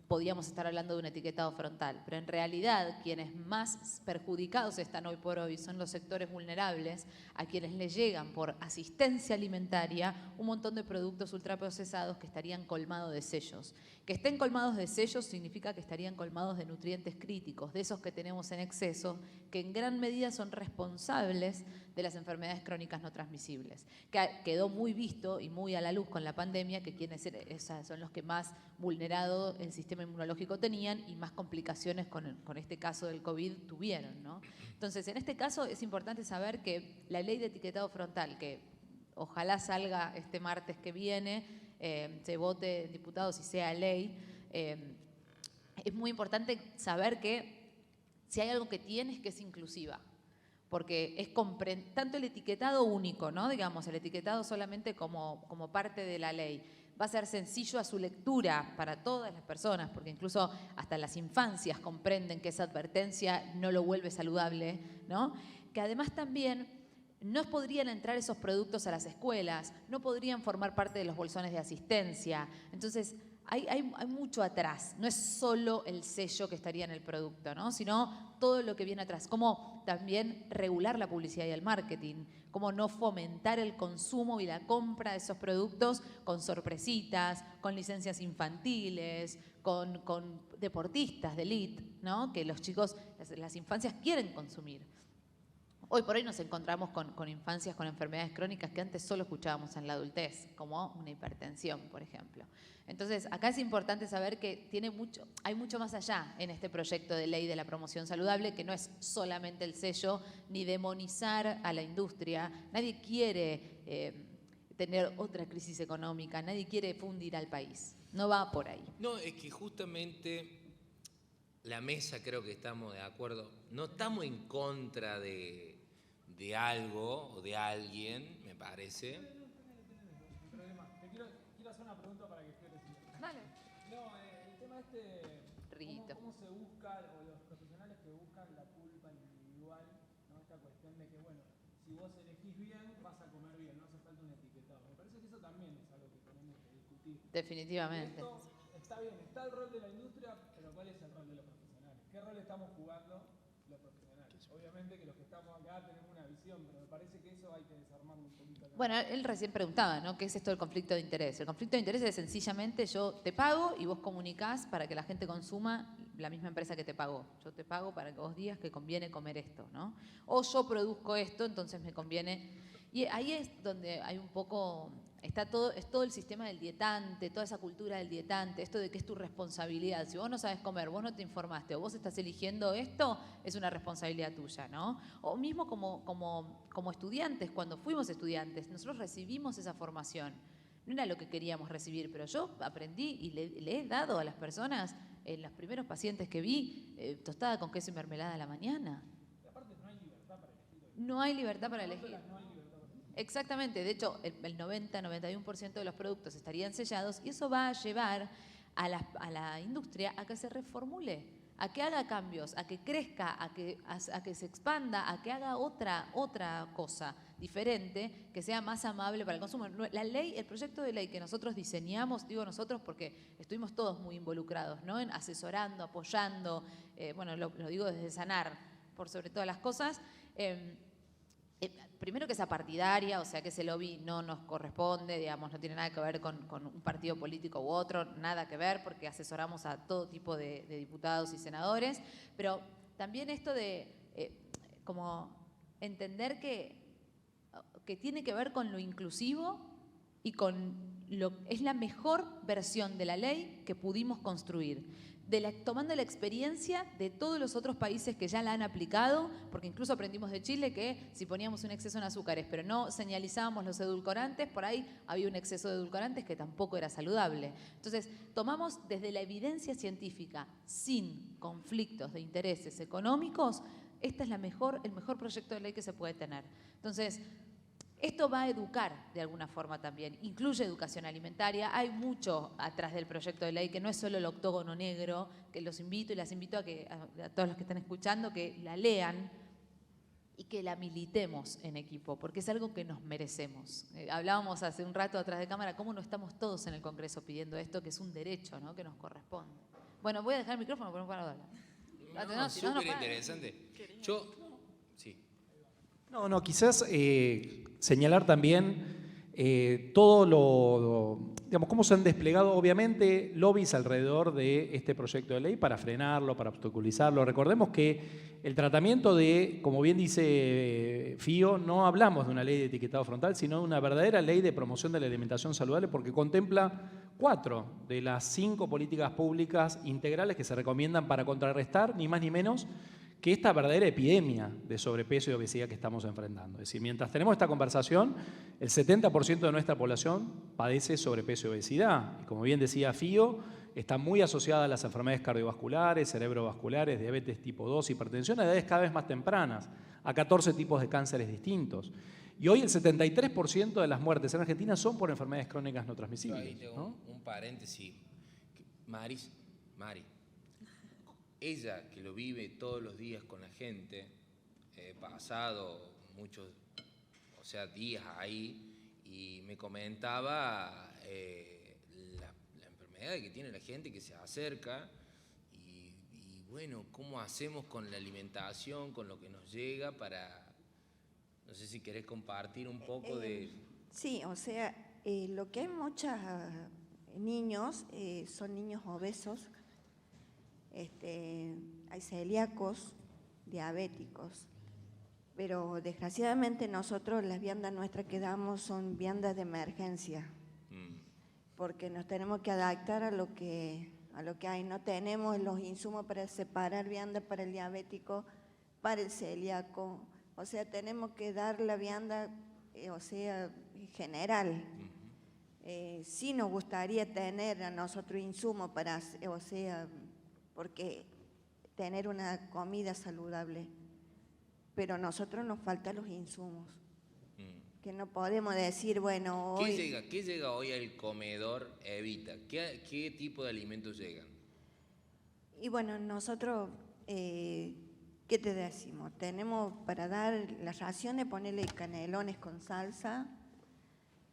Speaker 3: podíamos estar hablando de un etiquetado frontal, pero en realidad quienes más perjudicados están hoy por hoy son los sectores vulnerables, a quienes les llegan por asistencia alimentaria un montón de productos ultraprocesados que estarían colmados de sellos. Que estén colmados de sellos significa que estarían colmados de nutrientes críticos, de esos que tenemos en exceso, que en gran medida son responsables de las enfermedades crónicas no transmisibles. Que quedó muy visto y muy a la luz con la pandemia que quienes son los que más vulnerado el sistema inmunológico tenían y más complicaciones con este caso del COVID tuvieron, ¿no? Entonces, en este caso es importante saber que la ley de etiquetado frontal, que ojalá salga este martes que viene, se vote en diputados y sea ley, es muy importante saber que si hay algo que tiene es que es inclusiva. Porque es tanto el etiquetado único, ¿no? Digamos, el etiquetado solamente como parte de la ley, va a ser sencillo a su lectura para todas las personas, porque incluso hasta las infancias comprenden que esa advertencia no lo vuelve saludable, ¿no? Que además también no podrían entrar esos productos a las escuelas, no podrían formar parte de los bolsones de asistencia. Entonces, hay mucho atrás, no es solo el sello que estaría en el producto, ¿no? Sino todo lo que viene atrás, cómo también regular la publicidad y el marketing, cómo no fomentar el consumo y la compra de esos productos con sorpresitas, con licencias infantiles, con deportistas de elite, ¿no? Que los chicos, las infancias quieren consumir. Hoy por hoy nos encontramos con infancias con enfermedades crónicas que antes solo escuchábamos en la adultez, como una hipertensión, por ejemplo. Entonces, acá es importante saber que hay mucho más allá en este proyecto de ley de la promoción saludable, que no es solamente el sello ni demonizar a la industria. Nadie quiere tener otra crisis económica, nadie quiere fundir al país. No va por ahí.
Speaker 2: No, es que justamente la mesa, creo que estamos de acuerdo, no estamos en contra de algo o de alguien, me parece.
Speaker 7: Te quiero hacer una pregunta para que quede claro.
Speaker 3: Dale.
Speaker 7: No, el tema ¿cómo se busca, o los profesionales que buscan la culpa individual, ¿no? Esta cuestión de que, bueno, si vos elegís bien, vas a comer bien, no hace falta un etiquetado. Me parece que eso también es algo que tenemos que discutir.
Speaker 3: Definitivamente.
Speaker 7: Esto está bien, está el rol de la industria, pero ¿cuál es el rol de los profesionales? ¿Qué rol estamos jugando los profesionales? Obviamente que los que estamos acá tenemos una visión, pero me parece que eso hay que desarmarlo un poquito acá.
Speaker 3: Bueno, él recién preguntaba, ¿no? ¿Qué es esto del conflicto de interés? El conflicto de interés es sencillamente yo te pago y vos comunicás para que la gente consuma la misma empresa que te pagó. Yo te pago para que vos digas que conviene comer esto, ¿no? O yo produzco esto, entonces me conviene. Y ahí es donde hay un poco, es todo el sistema del dietante, toda esa cultura del dietante, esto de que es tu responsabilidad. Si vos no sabes comer, vos no te informaste o vos estás eligiendo esto, es una responsabilidad tuya, ¿no? O mismo como estudiantes, cuando fuimos estudiantes, nosotros recibimos esa formación. No era lo que queríamos recibir, pero yo aprendí y le he dado a las personas, en los primeros pacientes que vi, tostada con queso y mermelada a la mañana.
Speaker 7: Y aparte no hay libertad para elegir.
Speaker 3: No hay libertad para elegir.
Speaker 7: No hay libertad para elegir.
Speaker 3: Exactamente, de hecho el 90-91% de los productos estarían sellados y eso va a llevar a la industria a que se reformule, a que haga cambios, a que crezca, a que se expanda, a que haga otra cosa diferente, que sea más amable para el consumo. La ley, el proyecto de ley que nosotros diseñamos, digo nosotros porque estuvimos todos muy involucrados, ¿no? En asesorando, apoyando, bueno, lo digo desde Sanar, por sobre todas las cosas. Primero que es apartidaria, o sea que ese lobby no nos corresponde, digamos, no tiene nada que ver con un partido político u otro, nada que ver, porque asesoramos a todo tipo de diputados y senadores, pero también esto de como entender que tiene que ver con lo inclusivo y con es la mejor versión de la ley que pudimos construir. Tomando la experiencia de todos los otros países que ya la han aplicado, porque incluso aprendimos de Chile que si poníamos un exceso en azúcares, pero no señalizábamos los edulcorantes, por ahí había un exceso de edulcorantes que tampoco era saludable. Entonces, tomamos desde la evidencia científica, sin conflictos de intereses económicos, este es el mejor proyecto de ley que se puede tener. Entonces, esto va a educar de alguna forma también, incluye educación alimentaria. Hay mucho atrás del proyecto de ley que no es solo el octógono negro, que los invito y las invito a todos los que están escuchando que la lean y que la militemos en equipo, porque es algo que nos merecemos. Hablábamos hace un rato atrás de cámara cómo no estamos todos en el Congreso pidiendo esto, que es un derecho, ¿no?, que nos corresponde. Bueno, voy a dejar el micrófono porque no paro de hablar.
Speaker 2: No, súper interesante. Sí.
Speaker 4: No, quizás señalar también todo digamos, cómo se han desplegado, obviamente, lobbies alrededor de este proyecto de ley para frenarlo, para obstaculizarlo. Recordemos que el tratamiento de, como bien dice Fío, no hablamos de una ley de etiquetado frontal, sino de una verdadera ley de promoción de la alimentación saludable, porque contempla 4 de las 5 políticas públicas integrales que se recomiendan para contrarrestar, ni más ni menos, que esta verdadera epidemia de sobrepeso y obesidad que estamos enfrentando. Es decir, mientras tenemos esta conversación, el 70% de nuestra población padece sobrepeso y obesidad. Y como bien decía Fío, está muy asociada a las enfermedades cardiovasculares, cerebrovasculares, diabetes tipo 2, hipertensión a edades cada vez más tempranas, a 14 tipos de cánceres distintos. Y hoy el 73% de las muertes en Argentina son por enfermedades crónicas no transmisibles.
Speaker 2: Ahí tengo un paréntesis. Mari, ella que lo vive todos los días con la gente, pasado muchos, días ahí, y me comentaba la enfermedad que tiene la gente que se acerca y bueno, cómo hacemos con la alimentación, con lo que nos llega para, no sé si querés compartir un poco de...
Speaker 6: Sí, lo que hay muchos niños, son niños obesos. Hay celíacos, diabéticos, pero desgraciadamente nosotros las viandas nuestras que damos son viandas de emergencia, porque nos tenemos que adaptar a lo que hay. No tenemos los insumos para separar viandas para el diabético, para el celíaco, tenemos que dar la vianda, general. Sí nos gustaría tener a nosotros insumos para, porque tener una comida saludable, pero a nosotros nos faltan los insumos, que no podemos decir, bueno, hoy...
Speaker 2: ¿Qué llega hoy al comedor Evita? ¿Qué tipo de alimentos llegan?
Speaker 6: Y bueno, nosotros, ¿qué te decimos? Tenemos para dar las raciones, ponerle canelones con salsa,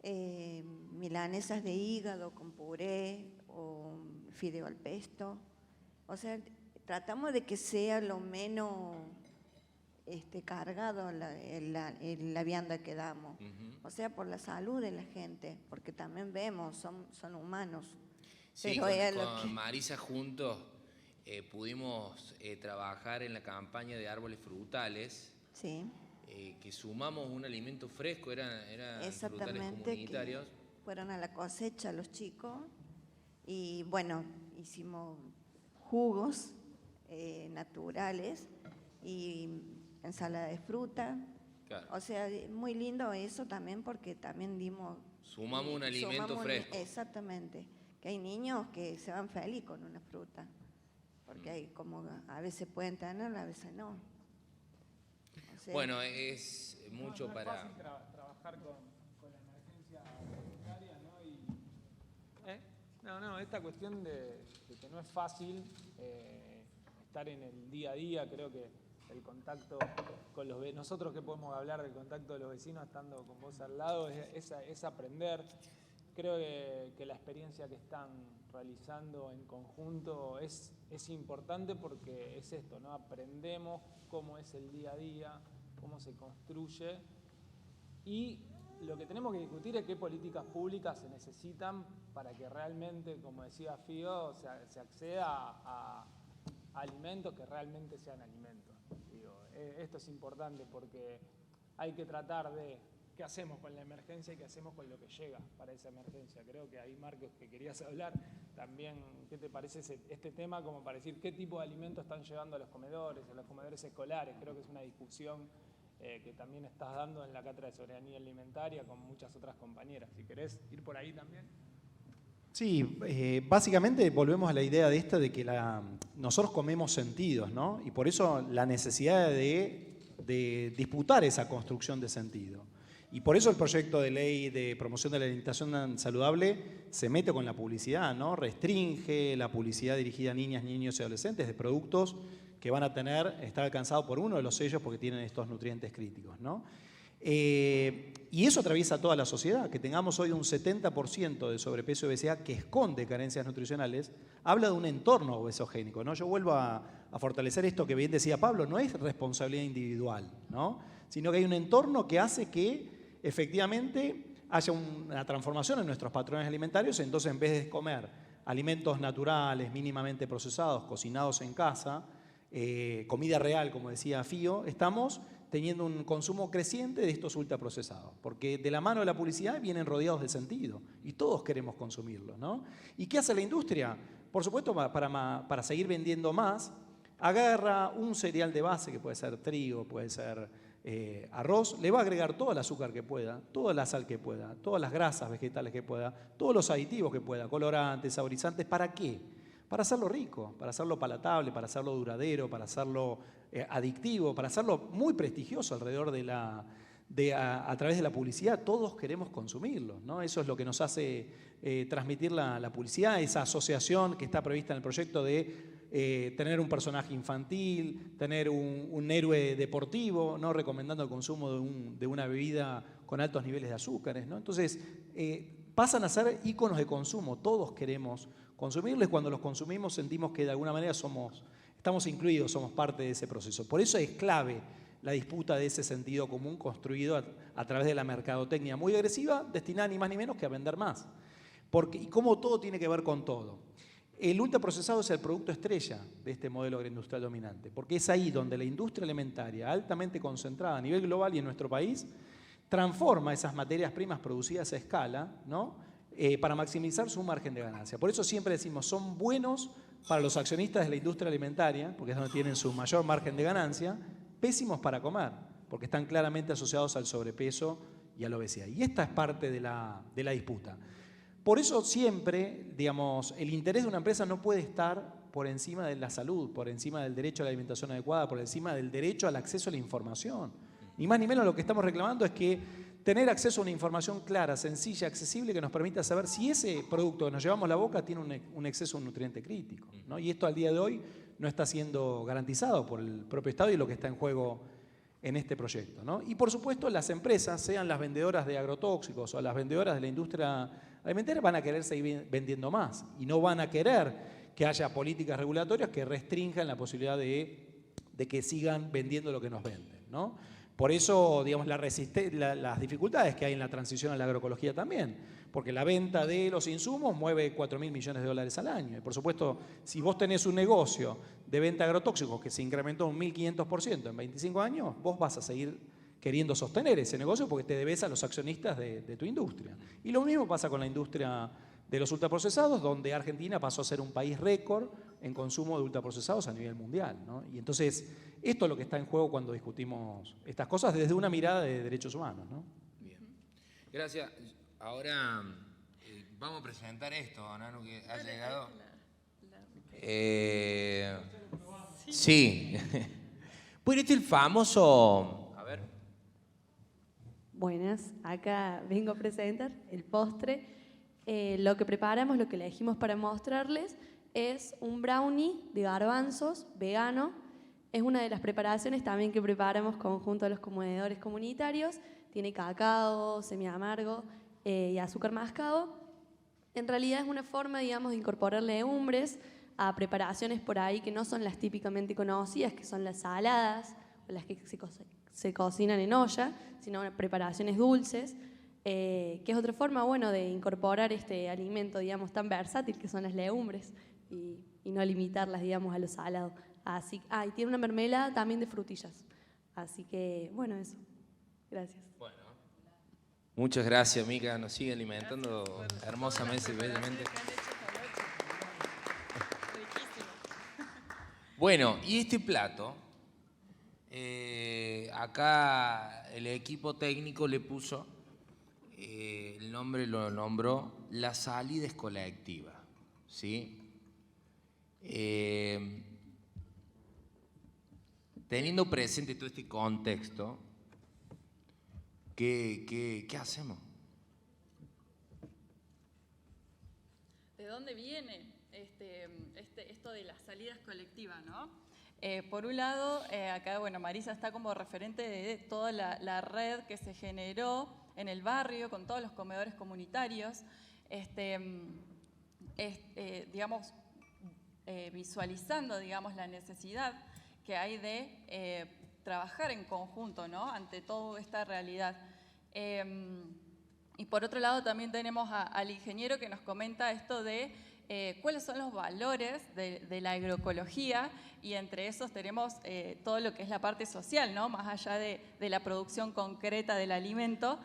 Speaker 6: milanesas de hígado con puré o fideo al pesto. Tratamos de que sea lo menos cargado la vianda que damos. Por la salud de la gente, porque también vemos, son humanos.
Speaker 2: Sí,
Speaker 6: pero
Speaker 2: con Marisa juntos pudimos trabajar en la campaña de árboles frutales.
Speaker 6: Sí.
Speaker 2: Que sumamos un alimento fresco, eran frutales comunitarios.
Speaker 6: Fueron a la cosecha los chicos y bueno, hicimos jugos naturales y ensalada de fruta.
Speaker 2: Claro.
Speaker 6: Muy lindo eso también, porque también
Speaker 2: sumamos un alimento fresco.
Speaker 6: Exactamente. Que hay niños que se van feliz con una fruta, porque hay como a veces pueden tener, a veces no.
Speaker 2: Bueno, es mucho para...
Speaker 7: Es fácil trabajar con la emergencia alimentaria, ¿no? Esta cuestión de que no es fácil estar en el día a día, creo que el contacto con los vecinos, nosotros que podemos hablar del contacto de los vecinos estando con vos al lado, es aprender. Creo que la experiencia que están realizando en conjunto es importante, porque es esto, ¿no? Aprendemos cómo es el día a día, cómo se construye, y lo que tenemos que discutir es qué políticas públicas se necesitan para que realmente, como decía Fío, se acceda a alimentos que realmente sean alimentos. Esto es importante porque hay que tratar de qué hacemos con la emergencia y qué hacemos con lo que llega para esa emergencia. Creo que ahí, Marcos, que querías hablar también, ¿qué te parece este tema? Como para decir qué tipo de alimentos están llevando a los comedores escolares. Creo que es una discusión que también estás dando en la cátedra de soberanía alimentaria con muchas otras compañeras. Si querés ir por ahí también.
Speaker 4: Sí, básicamente volvemos a la idea de que nosotros comemos sentidos, ¿no? Y por eso la necesidad de disputar esa construcción de sentido. Y por eso el proyecto de ley de promoción de la alimentación saludable se mete con la publicidad, ¿no? Restringe la publicidad dirigida a niñas, niños y adolescentes de productos que van a estar alcanzados por uno de los sellos porque tienen estos nutrientes críticos, ¿no? Y eso atraviesa toda la sociedad. Que tengamos hoy un 70% de sobrepeso y obesidad que esconde carencias nutricionales, habla de un entorno obesogénico, ¿no? Yo vuelvo a fortalecer esto que bien decía Pablo, no es responsabilidad individual, ¿no? Sino que hay un entorno que hace que efectivamente haya una transformación en nuestros patrones alimentarios. Entonces, en vez de comer alimentos naturales, mínimamente procesados, cocinados en casa, comida real, como decía Fío, estamos teniendo un consumo creciente de estos ultraprocesados, porque de la mano de la publicidad vienen rodeados de sentido y todos queremos consumirlos, ¿no? ¿Y qué hace la industria? Por supuesto, para seguir vendiendo más, agarra un cereal de base, que puede ser trigo, puede ser arroz, le va a agregar todo el azúcar que pueda, toda la sal que pueda, todas las grasas vegetales que pueda, todos los aditivos que pueda, colorantes, saborizantes. ¿Para qué? Para hacerlo rico, para hacerlo palatable, para hacerlo duradero, para hacerlo adictivo, para hacerlo muy prestigioso alrededor a través de la publicidad. Todos queremos consumirlo, ¿no? Eso es lo que nos hace transmitir la publicidad, esa asociación que está prevista en el proyecto de tener un personaje infantil, tener un héroe deportivo, ¿no? Recomendando el consumo de una bebida con altos niveles de azúcares, ¿no? Entonces, pasan a ser íconos de consumo. Todos queremos consumirlos y cuando los consumimos sentimos que de alguna manera estamos incluidos, somos parte de ese proceso. Por eso es clave la disputa de ese sentido común construido a través de la mercadotecnia muy agresiva, destinada ni más ni menos que a vender más. Y cómo todo tiene que ver con todo. El ultraprocesado es el producto estrella de este modelo agroindustrial dominante, porque es ahí donde la industria alimentaria, altamente concentrada a nivel global y en nuestro país, transforma esas materias primas producidas a escala, ¿no? Para maximizar su margen de ganancia. Por eso siempre decimos, son buenos para los accionistas de la industria alimentaria, porque es donde tienen su mayor margen de ganancia, pésimos para comer, porque están claramente asociados al sobrepeso y a la obesidad. Y esta es parte de la disputa. Por eso siempre, digamos, el interés de una empresa no puede estar por encima de la salud, por encima del derecho a la alimentación adecuada, por encima del derecho al acceso a la información. Ni más ni menos lo que estamos reclamando es que tener acceso a una información clara, sencilla, accesible, que nos permita saber si ese producto que nos llevamos a la boca tiene un exceso de un nutriente crítico, ¿no? Y esto al día de hoy no está siendo garantizado por el propio Estado y lo que está en juego en este proyecto, ¿no? Y por supuesto las empresas, sean las vendedoras de agrotóxicos o las vendedoras de la industria alimentaria, van a querer seguir vendiendo más y no van a querer que haya políticas regulatorias que restrinjan la posibilidad de que sigan vendiendo lo que nos venden, ¿no? Por eso, digamos, las dificultades que hay en la transición a la agroecología también, porque la venta de los insumos mueve 4.000 millones de dólares al año. Y por supuesto, si vos tenés un negocio de venta de agrotóxicos que se incrementó un 1.500% en 25 años, vos vas a seguir queriendo sostener ese negocio porque te debes a los accionistas de tu industria. Y lo mismo pasa con la industria de los ultraprocesados, donde Argentina pasó a ser un país récord en consumo de ultraprocesados a nivel mundial, ¿no? Y entonces, esto es lo que está en juego cuando discutimos estas cosas desde una mirada de derechos humanos, ¿no?
Speaker 2: Bien. Gracias. Ahora vamos a presentar esto, Nanu, que ha llegado. Sí. Bueno, este es el famoso... A ver.
Speaker 8: Buenas, acá vengo a presentar el postre. Lo que preparamos, lo que elegimos para mostrarles es un brownie de garbanzos vegano. Es una de las preparaciones también que preparamos conjunto a los comedores comunitarios. Tiene cacao, semiamargo y azúcar mascabo. En realidad es una forma, digamos, de incorporar legumbres a preparaciones por ahí que no son las típicamente conocidas, que son las saladas o las que se cocinan en olla, sino preparaciones dulces. Que es otra forma, bueno, de incorporar este alimento, digamos, tan versátil que son las legumbres y no limitarlas, digamos, a lo salado. Así, y tiene una mermelada también de frutillas. Así que, bueno, eso. Gracias.
Speaker 2: Bueno, muchas gracias, Mica. Nos sigue alimentando hermosamente y bellamente. Bueno, y este plato, acá el equipo técnico le puso... el nombre lo nombró La Salida es Colectiva, ¿sí? Teniendo presente todo este contexto, ¿qué hacemos?
Speaker 1: ¿De dónde viene esto de las salidas colectivas, no? Por un lado, acá bueno, Marisa está como referente de toda la red que se generó en el barrio con todos los comedores comunitarios, digamos, visualizando, digamos, la necesidad que hay de trabajar en conjunto, ¿no? Ante toda esta realidad. Y por otro lado también tenemos al ingeniero que nos comenta esto de cuáles son los valores de la agroecología, y entre esos tenemos todo lo que es la parte social, ¿no? Más allá de la producción concreta del alimento.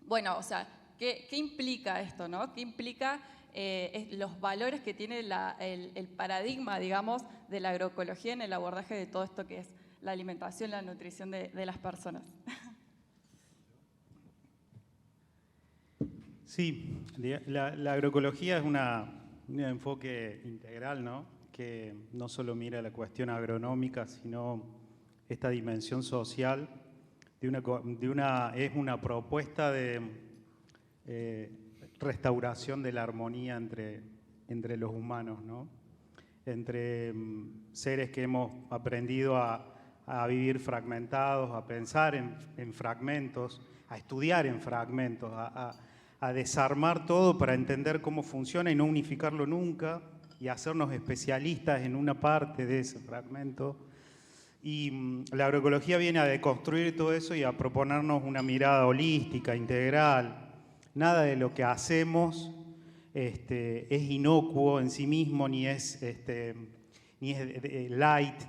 Speaker 1: Bueno, o sea, ¿qué implica esto, no? ¿Qué implica los valores que tiene el paradigma, digamos, de la agroecología en el abordaje de todo esto que es la alimentación, la nutrición de las personas?
Speaker 5: Sí, la agroecología es un enfoque integral, ¿no? Que no solo mira la cuestión agronómica, sino esta dimensión social. Es una propuesta de restauración de la armonía entre los humanos, ¿no? Entre seres que hemos aprendido a vivir fragmentados, a pensar en fragmentos, a estudiar en fragmentos, a desarmar todo para entender cómo funciona y no unificarlo nunca, y hacernos especialistas en una parte de ese fragmento. Y la agroecología viene a deconstruir todo eso y a proponernos una mirada holística, integral. Nada de lo que hacemos es inocuo en sí mismo, ni es light,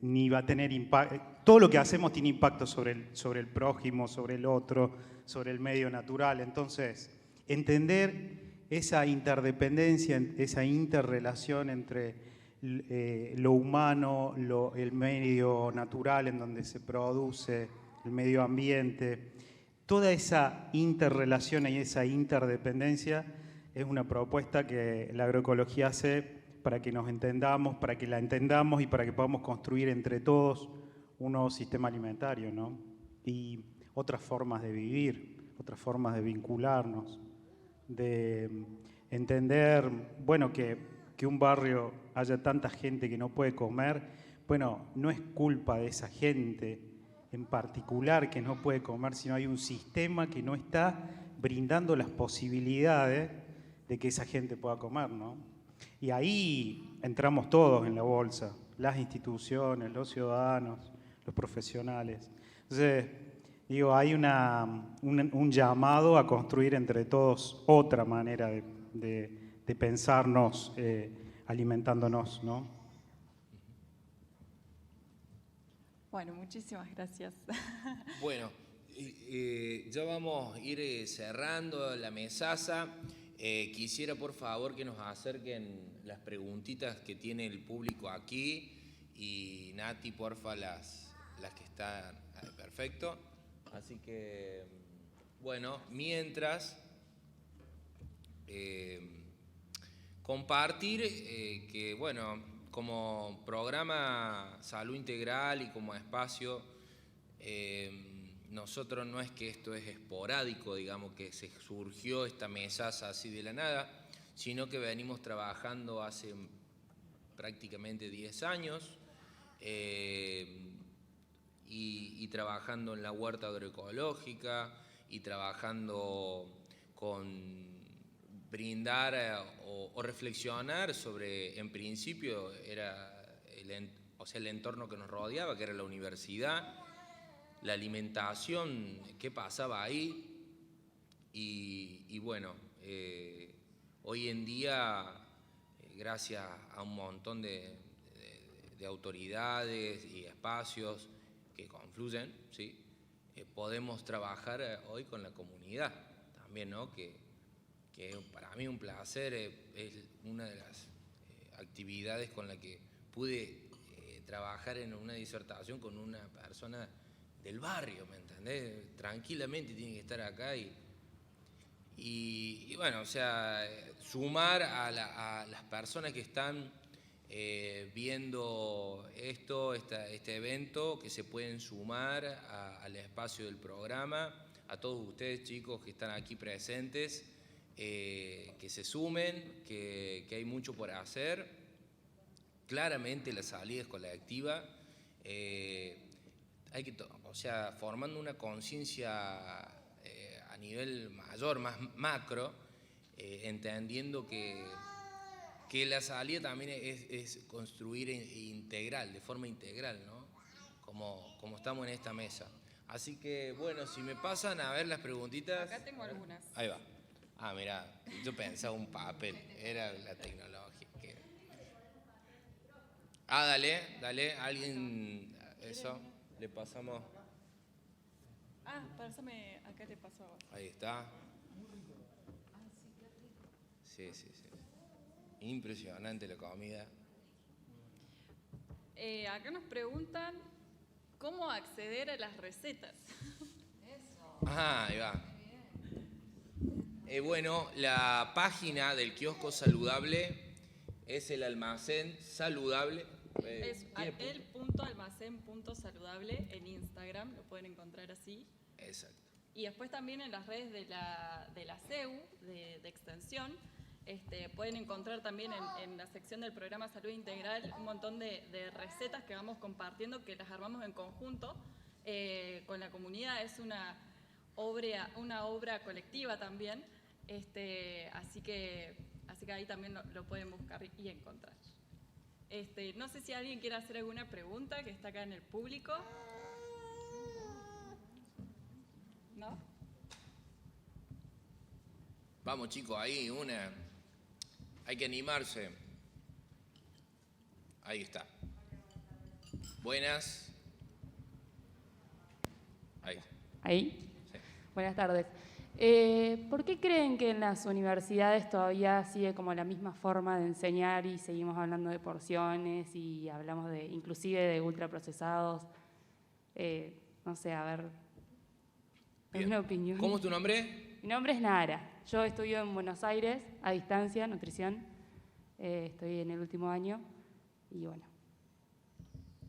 Speaker 5: ni va a tener impacto. Todo lo que hacemos tiene impacto sobre el prójimo, sobre el otro, sobre el medio natural. Entonces, entender esa interdependencia, esa interrelación entre lo humano, el medio natural en donde se produce, el medio ambiente, toda esa interrelación y esa interdependencia es una propuesta que la agroecología hace para que nos entendamos, para que la entendamos y para que podamos construir entre todos un nuevo sistema alimentario, ¿no? Y otras formas de vivir, otras formas de vincularnos, de entender, bueno, que un barrio haya tanta gente que no puede comer, bueno, no es culpa de esa gente en particular que no puede comer, sino hay un sistema que no está brindando las posibilidades de que esa gente pueda comer, ¿no? Y ahí entramos todos en la bolsa, las instituciones, los ciudadanos, los profesionales. Entonces, digo, hay un llamado a construir entre todos otra manera de pensarnos alimentándonos, ¿no?
Speaker 1: Bueno, muchísimas gracias.
Speaker 2: Bueno, ya vamos a ir cerrando la mesaza. Quisiera, por favor, que nos acerquen las preguntitas que tiene el público aquí. Y Nati, porfa, las que están. Perfecto. Así que, bueno, mientras, compartir que, bueno, como programa Salud Integral y como espacio, nosotros no es que esto es esporádico, digamos, que se surgió esta mesaza así de la nada, sino que venimos trabajando hace prácticamente 10 años y trabajando en la huerta agroecológica y trabajando con brindar o reflexionar sobre, en principio, era el entorno que nos rodeaba, que era la universidad, la alimentación, qué pasaba ahí. Y bueno, hoy en día, gracias a un montón de autoridades y espacios que confluyen, ¿sí? Podemos trabajar hoy con la comunidad también, ¿no? Que para mí un placer, es una de las actividades con la que pude trabajar en una disertación con una persona del barrio, ¿me entendés? Tranquilamente tiene que estar acá y bueno, o sea, sumar a las personas que están viendo este evento, que se pueden sumar al espacio del programa, a todos ustedes chicos que están aquí presentes, que se sumen, que hay mucho por hacer. Claramente la salida es colectiva. Hay que, o sea, formando una conciencia a nivel mayor, más macro, entendiendo que la salida también es construir integral, de forma integral, ¿no? Como estamos en esta mesa. Así que, bueno, si me pasan a ver las preguntitas.
Speaker 1: Acá tengo algunas.
Speaker 2: Ahí va. Ah, mira, yo pensaba un papel, era la tecnología. Dale, alguien, eso, le pasamos.
Speaker 1: Pásame, acá te paso a vos.
Speaker 2: Ahí está. Sí. Impresionante la comida.
Speaker 1: Acá nos preguntan cómo acceder a las recetas.
Speaker 2: Ahí va. Bueno, la página del kiosco saludable es el almacén saludable.
Speaker 1: Es el.almacén.saludable en Instagram, lo pueden encontrar así.
Speaker 2: Exacto.
Speaker 1: Y después también en las redes de la CEU, de Extensión, pueden encontrar también en la sección del programa Salud Integral un montón de recetas que vamos compartiendo, que las armamos en conjunto con la comunidad. Es una obra colectiva también, así que ahí también lo pueden buscar y encontrar. No sé si alguien quiere hacer alguna pregunta que está acá en el público. ¿No?
Speaker 2: Vamos chicos, ahí hay que animarse. Ahí está. Buenas.
Speaker 9: Ahí.
Speaker 2: Sí.
Speaker 9: Buenas tardes. ¿Por qué creen que en las universidades todavía sigue como la misma forma de enseñar y seguimos hablando de porciones y hablamos inclusive de ultraprocesados? No sé, a ver, ¿alguna opinión?
Speaker 2: ¿Cómo es tu nombre?
Speaker 9: Mi nombre es Nara. Yo estudio en Buenos Aires, a distancia, nutrición. Estoy en el último año y bueno.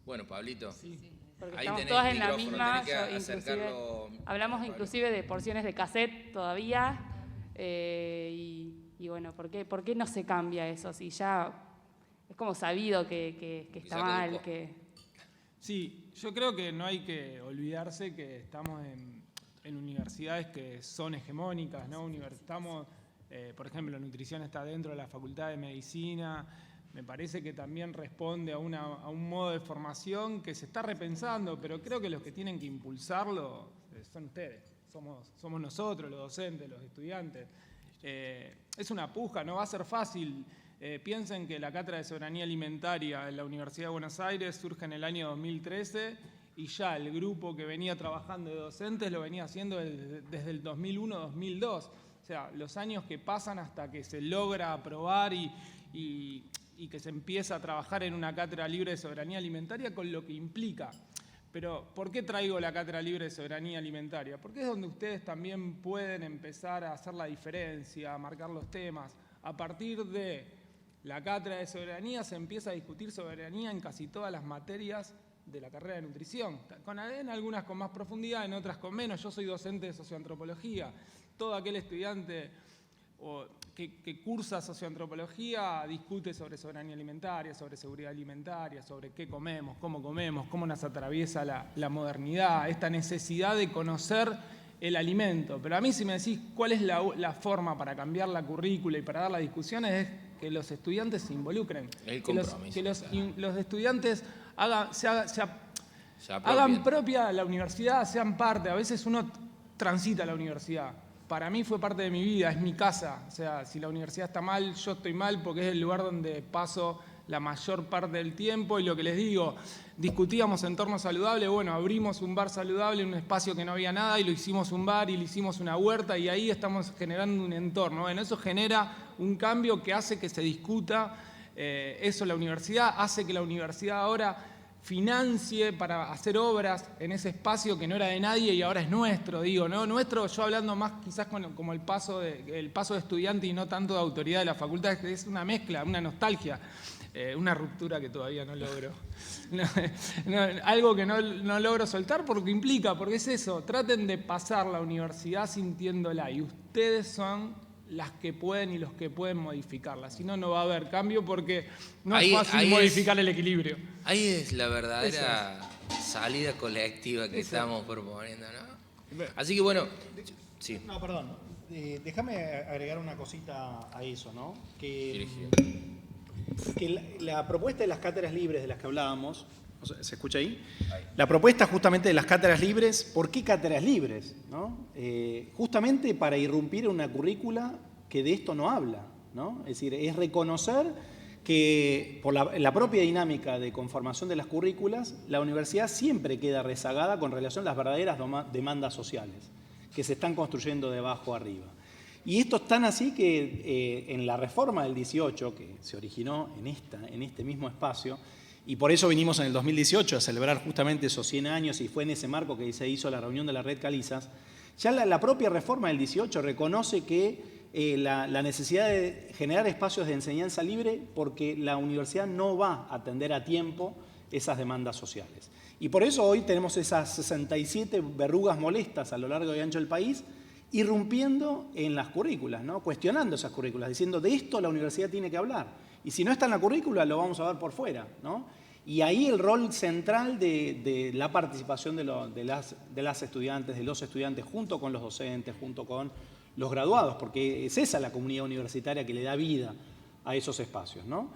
Speaker 2: Bueno, Pablito.
Speaker 9: Sí. Porque
Speaker 2: Ahí
Speaker 9: estamos
Speaker 2: tenés
Speaker 9: todas
Speaker 2: el
Speaker 9: en la
Speaker 2: micrófono,
Speaker 9: misma. Hablamos inclusive de porciones de cassette todavía. Y bueno, ¿por qué no se cambia eso? Si ya es como sabido que está mal.
Speaker 7: Sí, yo creo que no hay que olvidarse que estamos en universidades que son hegemónicas, ¿no? Estamos, por ejemplo, nutrición está dentro de la Facultad de Medicina. Me parece que también responde a un modo de formación que se está repensando, pero creo que los que tienen que impulsarlo son ustedes, somos nosotros, los docentes, los estudiantes. Es una puja, no va a ser fácil. Piensen que la Cátedra de Soberanía Alimentaria en la Universidad de Buenos Aires surge en el año 2013 y ya el grupo que venía trabajando de docentes lo venía haciendo desde el 2001-2002. O sea, los años que pasan hasta que se logra aprobar y que se empieza a trabajar en una cátedra libre de soberanía alimentaria con lo que implica. Pero, ¿por qué traigo la cátedra libre de soberanía alimentaria? Porque es donde ustedes también pueden empezar a hacer la diferencia, a marcar los temas. A partir de la cátedra de soberanía se empieza a discutir soberanía en casi todas las materias de la carrera de nutrición. En algunas con más profundidad, en otras con menos. Yo soy docente de socioantropología. Todo aquel estudiante que cursa socioantropología discute sobre soberanía alimentaria, sobre seguridad alimentaria, sobre qué comemos, cómo nos atraviesa la modernidad, esta necesidad de conocer el alimento. Pero a mí, si me decís cuál es la forma para cambiar la currícula y para dar las discusiones, es que los estudiantes se involucren.
Speaker 2: El compromiso.
Speaker 7: Que los estudiantes hagan propia la universidad, sean parte. A veces uno transita la universidad. Para mí fue parte de mi vida, es mi casa. O sea, si la universidad está mal, yo estoy mal porque es el lugar donde paso la mayor parte del tiempo. Y lo que les digo, discutíamos entorno saludable, bueno, abrimos un bar saludable en un espacio que no había nada y lo hicimos un bar y le hicimos una huerta y ahí estamos generando un entorno. Bueno, eso genera un cambio que hace que se discuta eso la universidad, hace que la universidad ahora financie para hacer obras en ese espacio que no era de nadie y ahora es nuestro, digo, ¿no? Nuestro, yo hablando más quizás como el paso de estudiante y no tanto de autoridad de la facultad, es una mezcla, una nostalgia, una ruptura que todavía no logro. Algo que no logro soltar porque es eso, traten de pasar la universidad sintiéndola y ustedes son las que pueden y los que pueden modificarlas. Si no, no va a haber cambio porque no
Speaker 2: Ahí-
Speaker 7: es fácil
Speaker 2: ahí
Speaker 7: modificar el equilibrio.
Speaker 2: Ahí es la verdadera salida colectiva que estamos proponiendo, ¿no? Así que bueno, sí.
Speaker 4: No, perdón. Déjame agregar una cosita a eso, ¿no? Que la propuesta de las cátedras libres de las que hablábamos, ¿se escucha ahí? La propuesta justamente de las cátedras libres, ¿por qué cátedras libres? ¿No? Justamente para irrumpir en una currícula que de esto no habla, ¿no? Es decir, es reconocer que por la propia dinámica de conformación de las currículas, la universidad siempre queda rezagada con relación a las verdaderas demandas sociales que se están construyendo de abajo arriba. Y esto es tan así que en la reforma del 18, que se originó en este mismo espacio, y por eso vinimos en el 2018 a celebrar justamente esos 100 años, y fue en ese marco que se hizo la reunión de la Red Calizas, ya la propia reforma del 18 reconoce que la necesidad de generar espacios de enseñanza libre porque la universidad no va a atender a tiempo esas demandas sociales. Y por eso hoy tenemos esas 67 verrugas molestas a lo largo y ancho del país, irrumpiendo en las currículas, ¿no? Cuestionando esas currículas, diciendo de esto la universidad tiene que hablar. Y si no está en la currícula, lo vamos a ver por fuera, ¿no? Y ahí el rol central de la participación de las estudiantes, de los estudiantes, junto con los docentes, junto con los graduados, porque es esa la comunidad universitaria que le da vida a esos espacios, ¿no?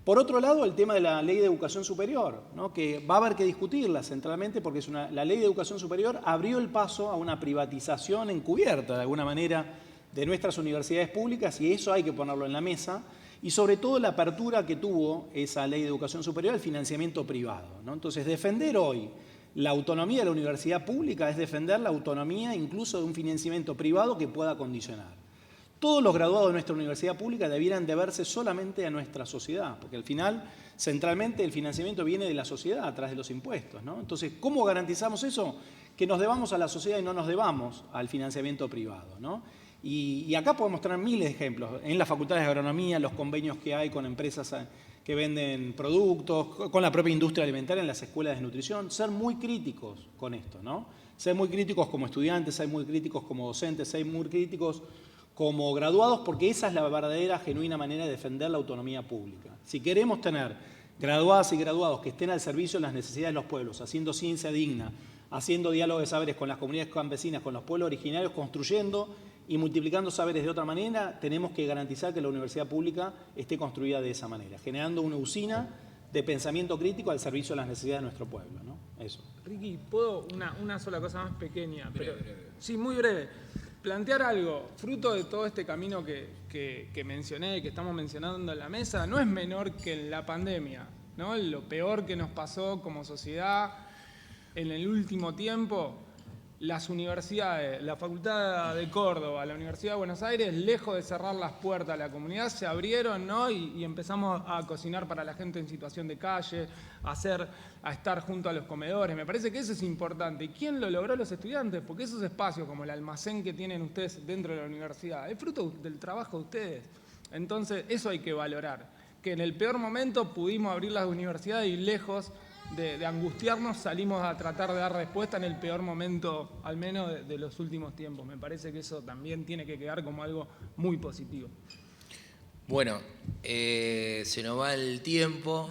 Speaker 4: Por otro lado, el tema de la Ley de Educación Superior, ¿no? Que va a haber que discutirla centralmente porque la Ley de Educación Superior abrió el paso a una privatización encubierta, de alguna manera, de nuestras universidades públicas, y eso hay que ponerlo en la mesa, y sobre todo la apertura que tuvo esa Ley de Educación Superior al financiamiento privado, ¿no? Entonces, defender hoy la autonomía de la universidad pública es defender la autonomía incluso de un financiamiento privado que pueda condicionar. Todos los graduados de nuestra universidad pública debieran deberse solamente a nuestra sociedad, porque al final, centralmente, el financiamiento viene de la sociedad a través de los impuestos, ¿no? Entonces, ¿cómo garantizamos eso? Que nos debamos a la sociedad y no nos debamos al financiamiento privado, ¿no? Y acá podemos tener miles de ejemplos. En las facultades de agronomía, los convenios que hay con empresas que venden productos, con la propia industria alimentaria en las escuelas de nutrición, ser muy críticos con esto, ¿no? Ser muy críticos como estudiantes, ser muy críticos como docentes, ser muy críticos como graduados, porque esa es la verdadera, genuina manera de defender la autonomía pública. Si queremos tener graduadas y graduados que estén al servicio de las necesidades de los pueblos, haciendo ciencia digna, haciendo diálogo de saberes con las comunidades campesinas, con los pueblos originarios, construyendo y multiplicando saberes de otra manera, tenemos que garantizar que la universidad pública esté construida de esa manera, generando una usina de pensamiento crítico al servicio de las necesidades de nuestro pueblo, ¿no? Eso.
Speaker 7: Ricky, ¿puedo una sola cosa más pequeña? Breve. Sí, muy breve. Plantear algo, fruto de todo este camino que mencioné, que estamos mencionando en la mesa, no es menor que en la pandemia, ¿no? Lo peor que nos pasó como sociedad en el último tiempo, las universidades, la Facultad de Córdoba, la Universidad de Buenos Aires, lejos de cerrar las puertas a la comunidad, se abrieron, ¿no? y empezamos a cocinar para la gente en situación de calle, a estar junto a los comedores. Me parece que eso es importante. ¿Y quién lo logró? Los estudiantes, porque esos espacios, como el almacén que tienen ustedes dentro de la universidad, es fruto del trabajo de ustedes. Entonces, eso hay que valorar. Que en el peor momento pudimos abrir las universidades y lejos de angustiarnos salimos a tratar de dar respuesta en el peor momento, al menos de los últimos tiempos. Me parece que eso también tiene que quedar como algo muy positivo.
Speaker 2: Bueno, se nos va el tiempo.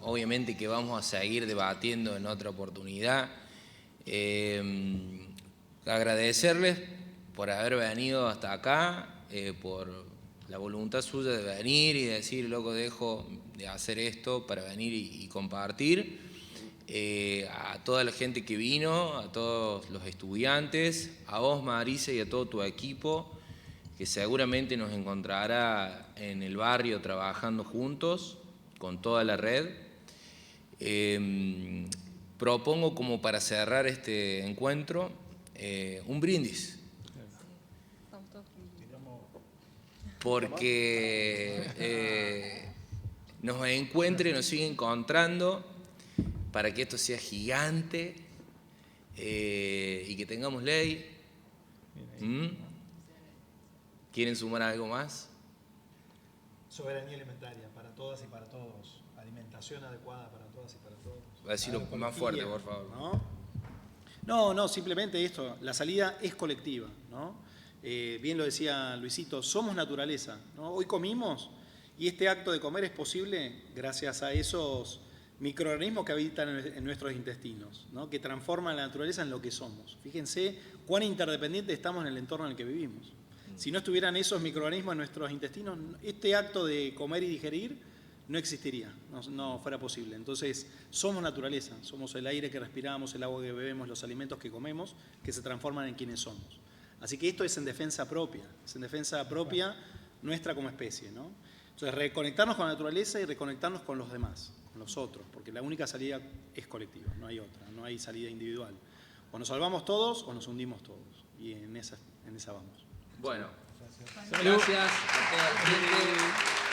Speaker 2: Obviamente que vamos a seguir debatiendo en otra oportunidad. Agradecerles por haber venido hasta acá, por la voluntad suya de venir y de decir, loco, dejo de hacer esto para venir y compartir. A toda la gente que vino, a todos los estudiantes, a vos, Marisa, y a todo tu equipo, que seguramente nos encontrará en el barrio trabajando juntos con toda la red. Propongo como para cerrar este encuentro un brindis. Porque nos encuentre, nos sigue encontrando para que esto sea gigante y que tengamos ley. ¿Quieren sumar algo más?
Speaker 4: Soberanía alimentaria para todas y para todos. Alimentación adecuada para todas y para todos.
Speaker 2: Va a decirlo más fuerte, por favor.
Speaker 4: No, simplemente esto. La salida es colectiva, ¿no? bien lo decía Luisito, somos naturaleza, ¿no? Hoy comimos y este acto de comer es posible gracias a esos microorganismos que habitan en nuestros intestinos, ¿no? Que transforman la naturaleza en lo que somos. Fíjense cuán interdependientes estamos en el entorno en el que vivimos. Si no estuvieran esos microorganismos en nuestros intestinos, este acto de comer y digerir no existiría, no fuera posible. Entonces, somos naturaleza, somos el aire que respiramos, el agua que bebemos, los alimentos que comemos, que se transforman en quienes somos. Así que esto es en defensa propia, nuestra como especie, ¿no? Entonces, reconectarnos con la naturaleza y reconectarnos con los demás, con los otros, porque la única salida es colectiva, no hay otra, no hay salida individual. O nos salvamos todos o nos hundimos todos, y en esa vamos.
Speaker 2: Bueno, gracias a toda la gente.